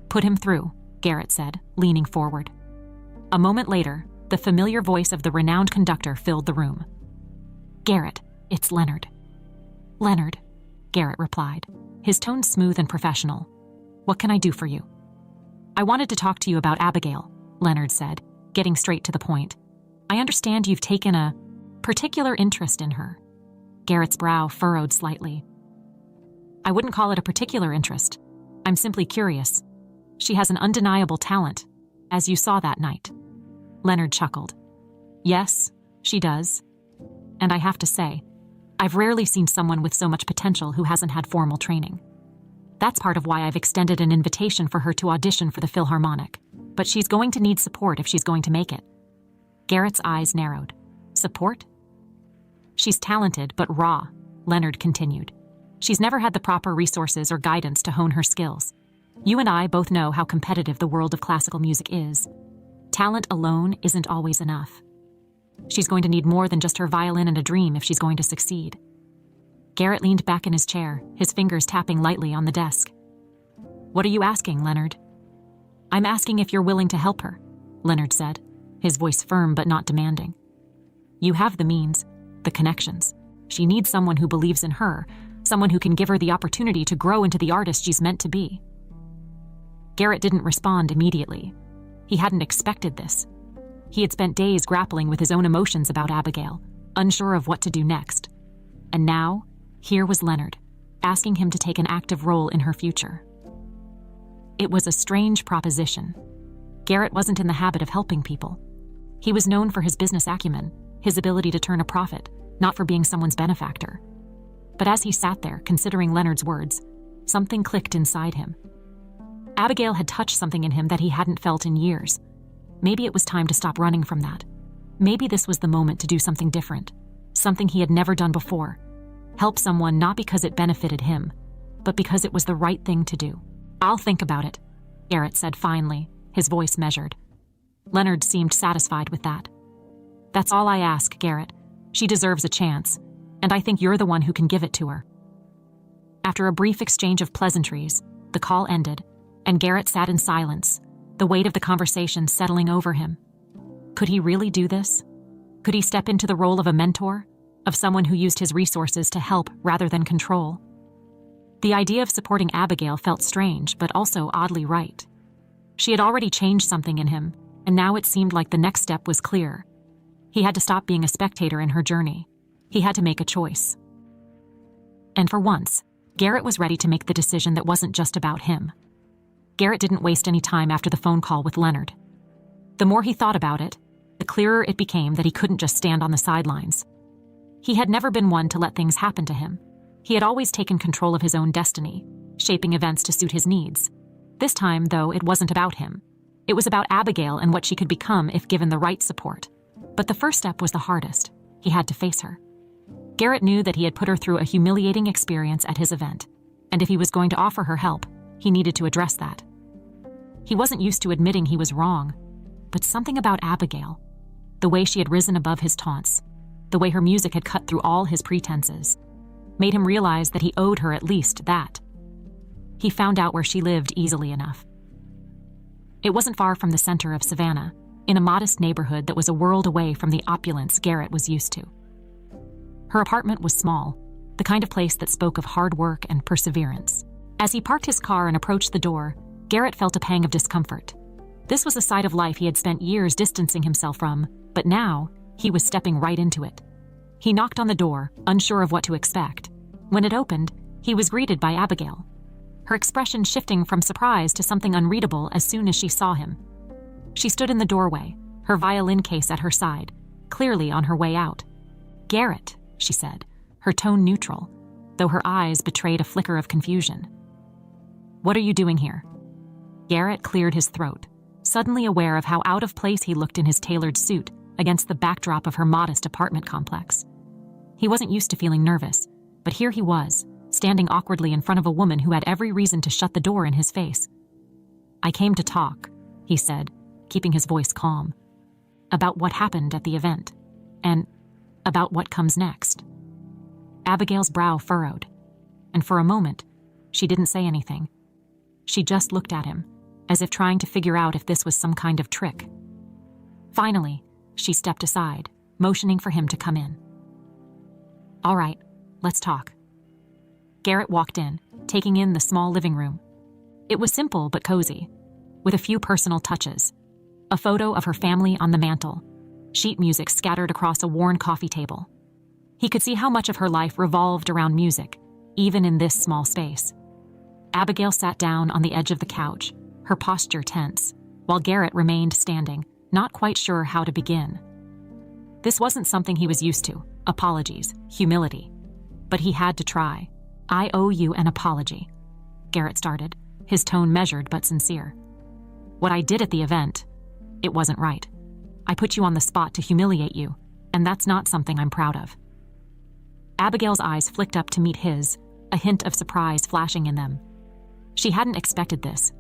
"Put him through," Garrett said, leaning forward. A moment later, the familiar voice of the renowned conductor filled the room. "Garrett, it's Leonard." "Leonard," Garrett replied, his tone smooth and professional. "What can I do for you?" "I wanted to talk to you about Abigail," Leonard said, getting straight to the point. "I understand you've taken a particular interest in her." Garrett's brow furrowed slightly. "I wouldn't call it a particular interest. I'm simply curious. She has an undeniable talent, As you saw that night. Leonard chuckled. Yes, she does. And I have to say, I've rarely seen someone with so much potential who hasn't had formal training. That's part of why I've extended an invitation for her to audition for the Philharmonic. But she's going to need support if she's going to make it. Garrett's eyes narrowed. Support? She's talented but raw, Leonard continued. She's never had the proper resources or guidance to hone her skills. You and I both know how competitive the world of classical music is. Talent alone isn't always enough. She's going to need more than just her violin and a dream if she's going to succeed. Garrett leaned back in his chair, his fingers tapping lightly on the desk. What are you asking, Leonard? I'm asking if you're willing to help her, Leonard said, his voice firm but not demanding. You have the means, the connections. She needs someone who believes in her, someone who can give her the opportunity to grow into the artist she's meant to be. Garrett didn't respond immediately. He hadn't expected this. He had spent days grappling with his own emotions about Abigail, unsure of what to do next. And now, here was Leonard, asking him to take an active role in her future. It was a strange proposition. Garrett wasn't in the habit of helping people. He was known for his business acumen, his ability to turn a profit, not for being someone's benefactor. But as he sat there, considering Leonard's words, something clicked inside him. Abigail had touched something in him that he hadn't felt in years. Maybe it was time to stop running from that. Maybe this was the moment to do something different, something he had never done before. Help someone not because it benefited him, but because it was the right thing to do. I'll think about it, Garrett said finally, his voice measured. Leonard seemed satisfied with that. That's all I ask, Garrett. She deserves a chance, and I think you're the one who can give it to her. After a brief exchange of pleasantries, the call ended, and Garrett sat in silence, the weight of the conversation settling over him. Could he really do this? Could he step into the role of a mentor, of someone who used his resources to help rather than control? The idea of supporting Abigail felt strange, but also oddly right. She had already changed something in him, and now it seemed like the next step was clear. He had to stop being a spectator in her journey. He had to make a choice. And for once, Garrett was ready to make the decision that wasn't just about him. Garrett didn't waste any time after the phone call with Leonard. The more he thought about it, the clearer it became that he couldn't just stand on the sidelines. He had never been one to let things happen to him. He had always taken control of his own destiny, shaping events to suit his needs. This time, though, it wasn't about him. It was about Abigail and what she could become if given the right support. But the first step was the hardest. He had to face her. Garrett knew that he had put her through a humiliating experience at his event, and if he was going to offer her help, he needed to address that. He wasn't used to admitting he was wrong, but something about Abigail, the way she had risen above his taunts, the way her music had cut through all his pretenses, made him realize that he owed her at least that. He found out where she lived easily enough. It wasn't far from the center of Savannah, in a modest neighborhood that was a world away from the opulence Garrett was used to. Her apartment was small, the kind of place that spoke of hard work and perseverance. As he parked his car and approached the door, Garrett felt a pang of discomfort. This was a side of life he had spent years distancing himself from, but now he was stepping right into it. He knocked on the door, unsure of what to expect. When it opened, he was greeted by Abigail, her expression shifting from surprise to something unreadable as soon as she saw him. She stood in the doorway, her violin case at her side, clearly on her way out. "Garrett," she said, her tone neutral, though her eyes betrayed a flicker of confusion. "What are you doing here?" Garrett cleared his throat, suddenly aware of how out of place he looked in his tailored suit against the backdrop of her modest apartment complex. He wasn't used to feeling nervous, but here he was, standing awkwardly in front of a woman who had every reason to shut the door in his face. "I came to talk," he said, keeping his voice calm, "about what happened at the event, and about what comes next." Abigail's brow furrowed, and for a moment, she didn't say anything. She just looked at him, as if trying to figure out if this was some kind of trick. Finally, she stepped aside, motioning for him to come in. "All right, let's talk." Garrett walked in, taking in the small living room. It was simple but cozy, with a few personal touches. A photo of her family on the mantel, sheet music scattered across a worn coffee table. He could see how much of her life revolved around music, even in this small space. Abigail sat down on the edge of the couch, her posture tense, while Garrett remained standing, not quite sure how to begin. This wasn't something he was used to, apologies, humility. But he had to try. "I owe you an apology," Garrett started, his tone measured but sincere. "What I did at the event, it wasn't right. I put you on the spot to humiliate you, and that's not something I'm proud of." Abigail's eyes flicked up to meet his, a hint of surprise flashing in them. She hadn't expected this.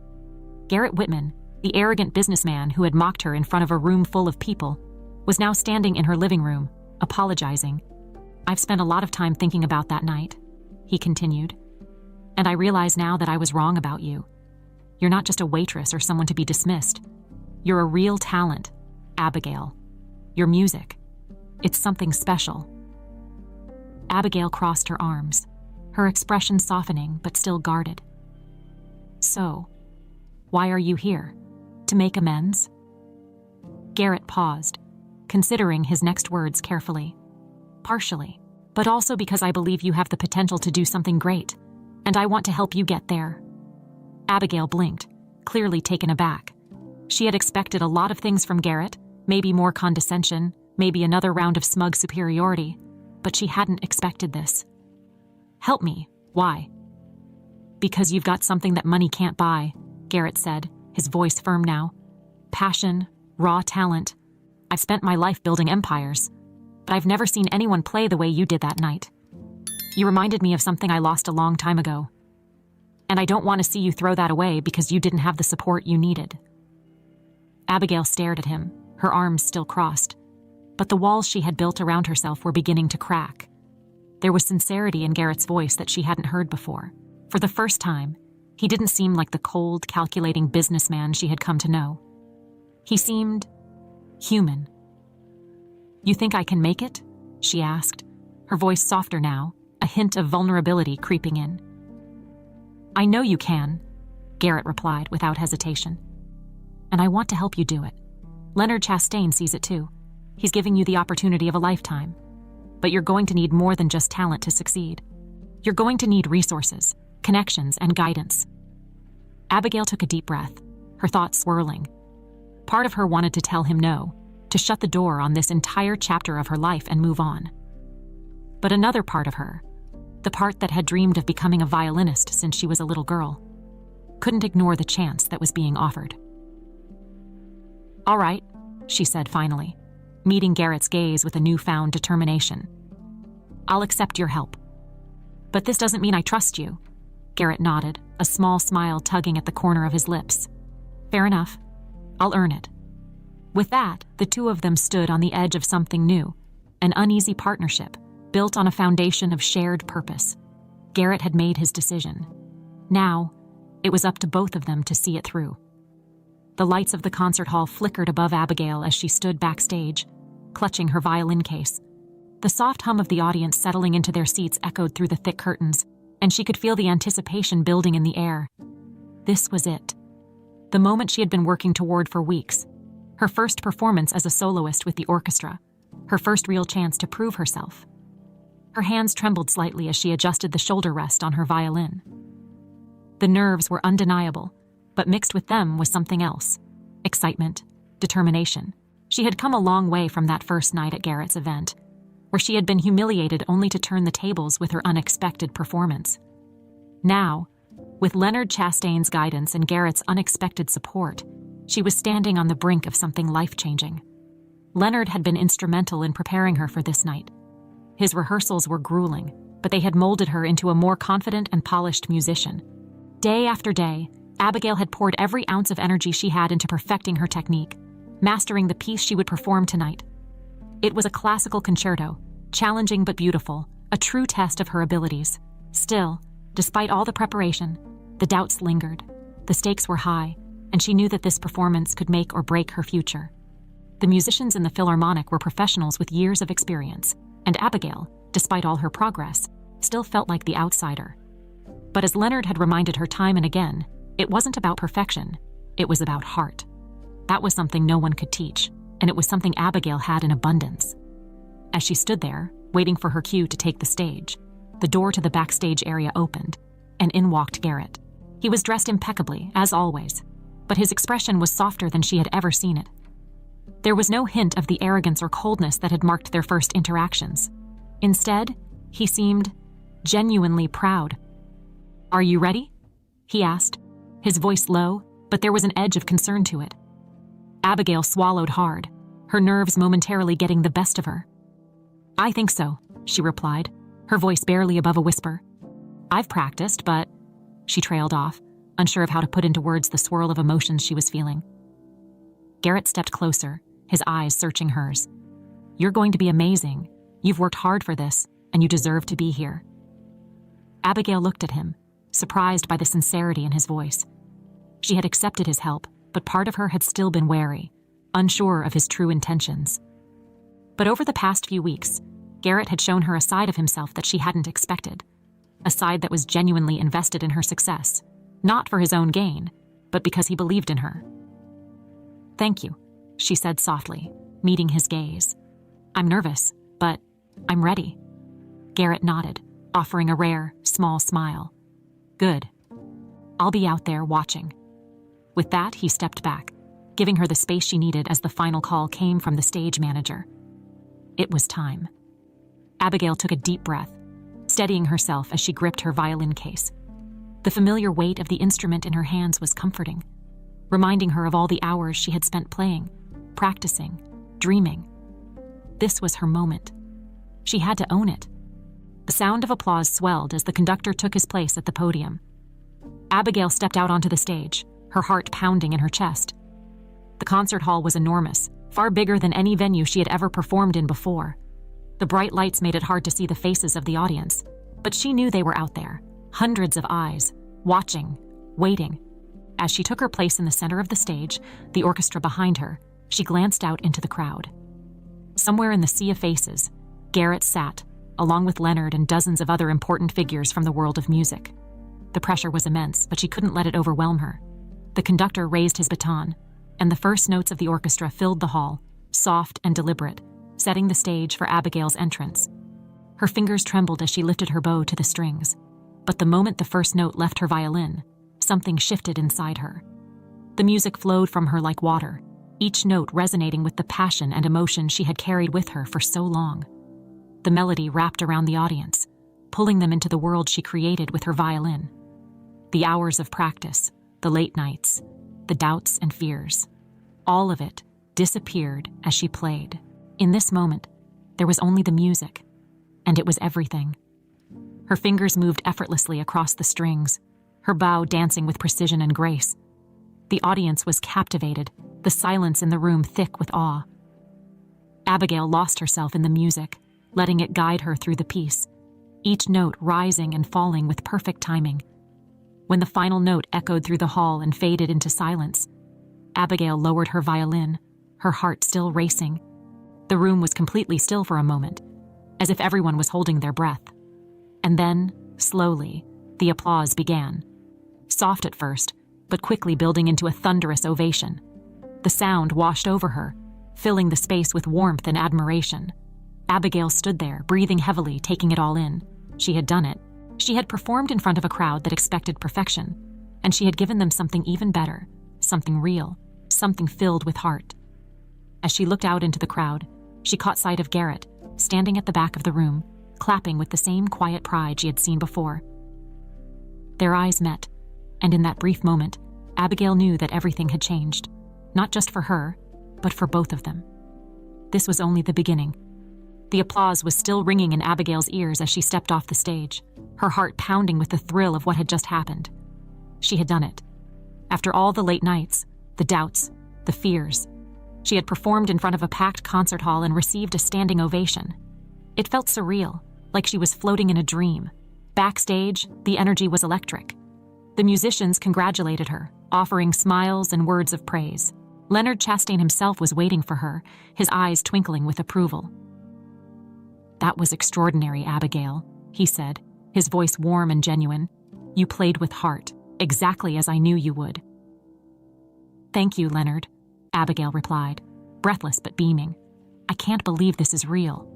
Garrett Whitman, the arrogant businessman who had mocked her in front of a room full of people, was now standing in her living room, apologizing. "I've spent a lot of time thinking about that night," he continued, "and I realize now that I was wrong about you. You're not just a waitress or someone to be dismissed. You're a real talent, Abigail. Your music, it's something special." Abigail crossed her arms, her expression softening but still guarded. "So, why are you here? To make amends?" Garrett paused, considering his next words carefully. "Partially, but also because I believe you have the potential to do something great, and I want to help you get there." Abigail blinked, clearly taken aback. She had expected a lot of things from Garrett, maybe more condescension, maybe another round of smug superiority, but she hadn't expected this. "Help me. Why?" "Because you've got something that money can't buy," Garrett said, his voice firm now. "Passion, raw talent. I've spent my life building empires, but I've never seen anyone play the way you did that night. You reminded me of something I lost a long time ago. And I don't want to see you throw that away because you didn't have the support you needed." Abigail stared at him, her arms still crossed, but the walls she had built around herself were beginning to crack. There was sincerity in Garrett's voice that she hadn't heard before. For the first time, he didn't seem like the cold, calculating businessman she had come to know. He seemed human. "You think I can make it?" she asked, her voice softer now, a hint of vulnerability creeping in. "I know you can," Garrett replied without hesitation. "And I want to help you do it. Leonard Chastain sees it too. He's giving you the opportunity of a lifetime. But you're going to need more than just talent to succeed. You're going to need resources, connections, and guidance." Abigail took a deep breath, her thoughts swirling. Part of her wanted to tell him no, to shut the door on this entire chapter of her life and move on. But another part of her, the part that had dreamed of becoming a violinist since she was a little girl, couldn't ignore the chance that was being offered. "All right," she said finally, meeting Garrett's gaze with a newfound determination. "I'll accept your help. But this doesn't mean I trust you." Garrett nodded, a small smile tugging at the corner of his lips. "Fair enough. I'll earn it." With that, the two of them stood on the edge of something new, an uneasy partnership built on a foundation of shared purpose. Garrett had made his decision. Now, it was up to both of them to see it through. The lights of the concert hall flickered above Abigail as she stood backstage, clutching her violin case. The soft hum of the audience settling into their seats echoed through the thick curtains, and she could feel the anticipation building in the air. This was it. The moment she had been working toward for weeks. Her first performance as a soloist with the orchestra. Her first real chance to prove herself. Her hands trembled slightly as she adjusted the shoulder rest on her violin. The nerves were undeniable, but mixed with them was something else. Excitement, determination. She had come a long way from that first night at Garrett's event, where she had been humiliated only to turn the tables with her unexpected performance. Now, with Leonard Chastain's guidance and Garrett's unexpected support, she was standing on the brink of something life-changing. Leonard had been instrumental in preparing her for this night. His rehearsals were grueling, but they had molded her into a more confident and polished musician. Day after day, Abigail had poured every ounce of energy she had into perfecting her technique, mastering the piece she would perform tonight. It was a classical concerto, challenging but beautiful, a true test of her abilities. Still, despite all the preparation, the doubts lingered. The stakes were high, and she knew that this performance could make or break her future. The musicians in the Philharmonic were professionals with years of experience, and Abigail, despite all her progress, still felt like the outsider. But as Leonard had reminded her time and again, it wasn't about perfection, it was about heart. That was something no one could teach, and it was something Abigail had in abundance. As she stood there, waiting for her cue to take the stage, the door to the backstage area opened, and in walked Garrett. He was dressed impeccably, as always. but his expression was softer than she had ever seen it. There was no hint of the arrogance or coldness that had marked their first interactions. Instead, he seemed genuinely proud. "Are you ready?" he asked, his voice low, but there was an edge of concern to it. Abigail swallowed hard, her nerves momentarily getting the best of her. "I think so," she replied, her voice barely above a whisper. "I've practiced, but—" She trailed off, unsure of how to put into words the swirl of emotions she was feeling. Garrett stepped closer, his eyes searching hers. "You're going to be amazing. You've worked hard for this, and you deserve to be here." Abigail looked at him, surprised by the sincerity in his voice. She had accepted his help, but part of her had still been wary, unsure of his true intentions. But over the past few weeks, Garrett had shown her a side of himself that she hadn't expected, a side that was genuinely invested in her success, not for his own gain, but because he believed in her. "Thank you," she said softly, meeting his gaze. "I'm nervous, but I'm ready." Garrett nodded, offering a rare, small smile. "Good. I'll be out there watching." With that, he stepped back, giving her the space she needed as the final call came from the stage manager. It was time. Abigail took a deep breath, steadying herself as she gripped her violin case. The familiar weight of the instrument in her hands was comforting, reminding her of all the hours she had spent playing, practicing, dreaming. This was her moment. She had to own it. The sound of applause swelled as the conductor took his place at the podium. Abigail stepped out onto the stage, her heart pounding in her chest. The concert hall was enormous, far bigger than any venue she had ever performed in before. The bright lights made it hard to see the faces of the audience, but she knew they were out there, hundreds of eyes, watching, waiting. As she took her place in the center of the stage, the orchestra behind her, she glanced out into the crowd. Somewhere in the sea of faces, Garrett sat, along with Leonard and dozens of other important figures from the world of music. The pressure was immense, but she couldn't let it overwhelm her. The conductor raised his baton, and the first notes of the orchestra filled the hall, soft and deliberate, setting the stage for Abigail's entrance. Her fingers trembled as she lifted her bow to the strings, but the moment the first note left her violin, something shifted inside her. The music flowed from her like water, each note resonating with the passion and emotion she had carried with her for so long. The melody wrapped around the audience, pulling them into the world she created with her violin. The hours of practice, the late nights, the doubts and fears, all of it disappeared as she played. In this moment, there was only the music, and it was everything. Her fingers moved effortlessly across the strings, her bow dancing with precision and grace. The audience was captivated, the silence in the room thick with awe. Abigail lost herself in the music, letting it guide her through the piece, each note rising and falling with perfect timing. When the final note echoed through the hall and faded into silence, Abigail lowered her violin, her heart still racing. The room was completely still for a moment, as if everyone was holding their breath. And then, slowly, the applause began. Soft at first, but quickly building into a thunderous ovation. The sound washed over her, filling the space with warmth and admiration. Abigail stood there, breathing heavily, taking it all in. She had done it. She had performed in front of a crowd that expected perfection, and she had given them something even better, something real, something filled with heart. As she looked out into the crowd, she caught sight of Garrett, standing at the back of the room, clapping with the same quiet pride she had seen before. Their eyes met, and in that brief moment, Abigail knew that everything had changed, not just for her, but for both of them. This was only the beginning. The applause was still ringing in Abigail's ears as she stepped off the stage, her heart pounding with the thrill of what had just happened. She had done it. After all the late nights, the doubts, the fears, she had performed in front of a packed concert hall and received a standing ovation. It felt surreal, like she was floating in a dream. Backstage, the energy was electric. The musicians congratulated her, offering smiles and words of praise. Leonard Chastain himself was waiting for her, his eyes twinkling with approval. "That was extraordinary, Abigail," he said, his voice warm and genuine. "You played with heart, exactly as I knew you would." "Thank you, Leonard," Abigail replied, breathless but beaming. "I can't believe this is real."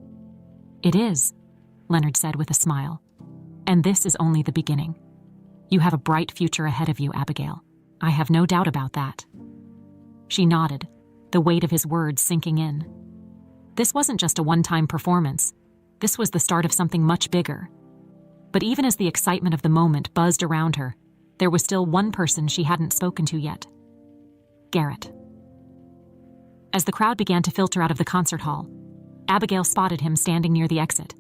"It is," Leonard said with a smile. "And this is only the beginning. You have a bright future ahead of you, Abigail. I have no doubt about that. She nodded, the weight of his words sinking in. This wasn't just a one-time performance. This was the start of something much bigger. But even as the excitement of the moment buzzed around her, there was still one person she hadn't spoken to yet. Garrett. As the crowd began to filter out of the concert hall, Abigail spotted him standing near the exit,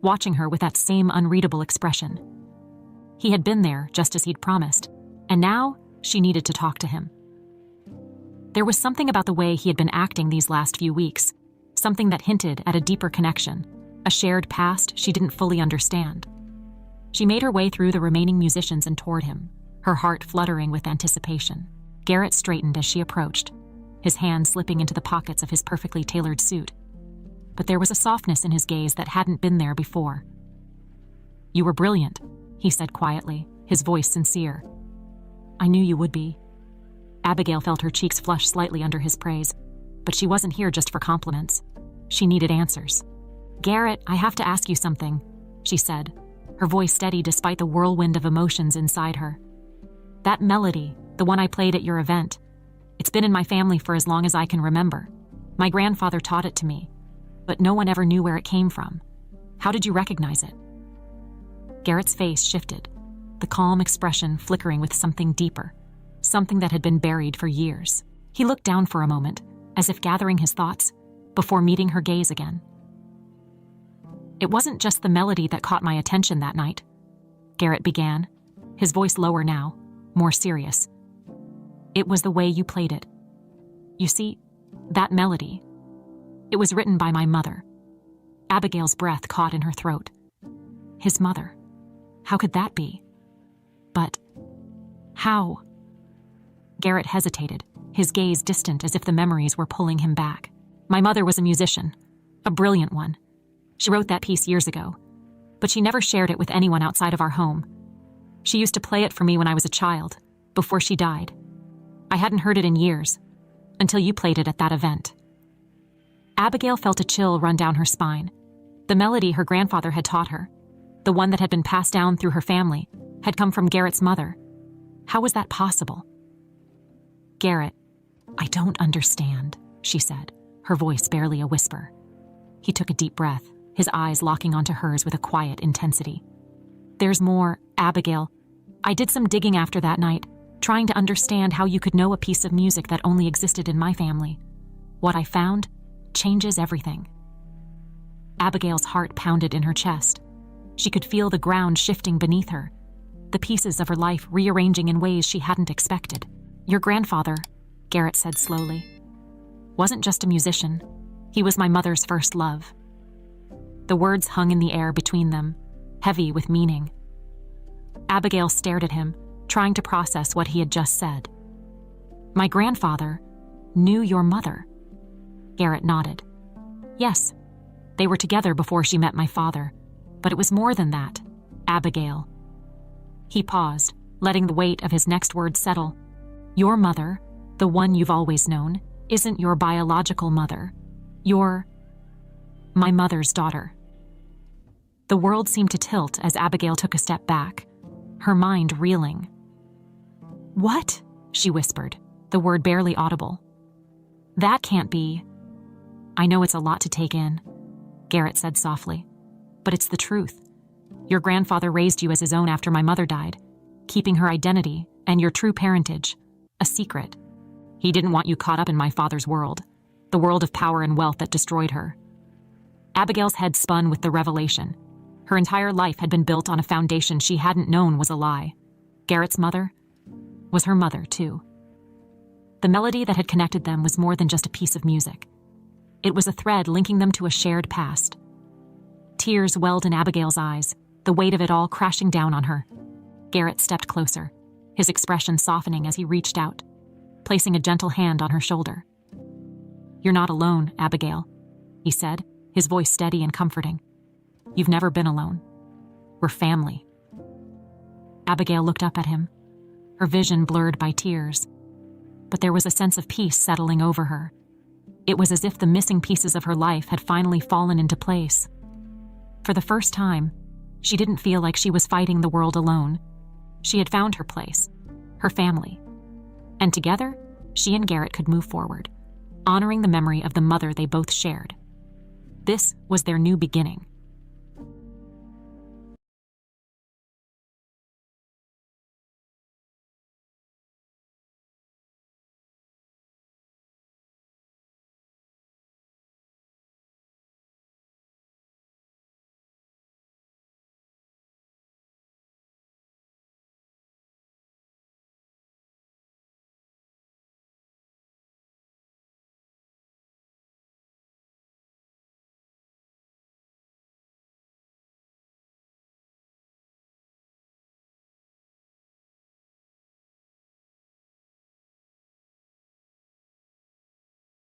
watching her with that same unreadable expression. He had been there just as he'd promised, and now she needed to talk to him. There was something about the way he had been acting these last few weeks, something that hinted at a deeper connection, a shared past she didn't fully understand. She made her way through the remaining musicians and toward him, her heart fluttering with anticipation. Garrett straightened as she approached, his hands slipping into the pockets of his perfectly tailored suit. But there was a softness in his gaze that hadn't been there before. "You were brilliant," he said quietly, his voice sincere. "I knew you would be." Abigail felt her cheeks flush slightly under his praise, but she wasn't here just for compliments. She needed answers. "Garrett, I have to ask you something," she said, her voice steady despite the whirlwind of emotions inside her. "That melody, the one I played at your event, it's been in my family for as long as I can remember. My grandfather taught it to me, but no one ever knew where it came from. How did you recognize it?" Garrett's face shifted, the calm expression flickering with something deeper, something that had been buried for years. He looked down for a moment, as if gathering his thoughts, before meeting her gaze again. "It wasn't just the melody that caught my attention that night," Garrett began, his voice lower now, more serious. "It was the way you played it. You see, that melody, it was written by my mother." Abigail's breath caught in her throat. His mother. How could that be? But how? Garrett hesitated, his gaze distant as if the memories were pulling him back. "My mother was a musician, a brilliant one. She wrote that piece years ago, but she never shared it with anyone outside of our home. She used to play it for me when I was a child, before she died. I hadn't heard it in years, until you played it at that event." Abigail felt a chill run down her spine. The melody her grandfather had taught her, the one that had been passed down through her family, had come from Garrett's mother. How was that possible? "Garrett, I don't understand," she said, her voice barely a whisper. He took a deep breath, his eyes locking onto hers with a quiet intensity. "There's more, Abigail. I did some digging after that night, trying to understand how you could know a piece of music that only existed in my family. What I found changes everything." Abigail's heart pounded in her chest. She could feel the ground shifting beneath her, the pieces of her life rearranging in ways she hadn't expected. "Your grandfather," Garrett said slowly, "wasn't just a musician. He was my mother's first love." The words hung in the air between them, heavy with meaning. Abigail stared at him, trying to process what he had just said. "My grandfather knew your mother?" Garrett nodded. "Yes, they were together before she met my father, but it was more than that, Abigail." He paused, letting the weight of his next word settle. "Your mother, the one you've always known, isn't your biological mother. You're my mother's daughter." The world seemed to tilt as Abigail took a step back, her mind reeling. "What?" she whispered, the word barely audible. "That can't be." "I know it's a lot to take in," Garrett said softly, "but it's the truth. Your grandfather raised you as his own after my mother died, keeping her identity and your true parentage a secret. He didn't want you caught up in my father's world, the world of power and wealth that destroyed her." Abigail's head spun with the revelation. Her entire life had been built on a foundation she hadn't known was a lie. Garrett's mother was her mother, too. The melody that had connected them was more than just a piece of music. It was a thread linking them to a shared past. Tears welled in Abigail's eyes, the weight of it all crashing down on her. Garrett stepped closer, his expression softening as he reached out, placing a gentle hand on her shoulder. "You're not alone, Abigail," he said, his voice steady and comforting. "You've never been alone. We're family." Abigail looked up at him, her vision blurred by tears. But there was a sense of peace settling over her. It was as if the missing pieces of her life had finally fallen into place. For the first time, she didn't feel like she was fighting the world alone. She had found her place, her family, And together, she and Garrett could move forward, honoring the memory of the mother they both shared. This was their new beginning,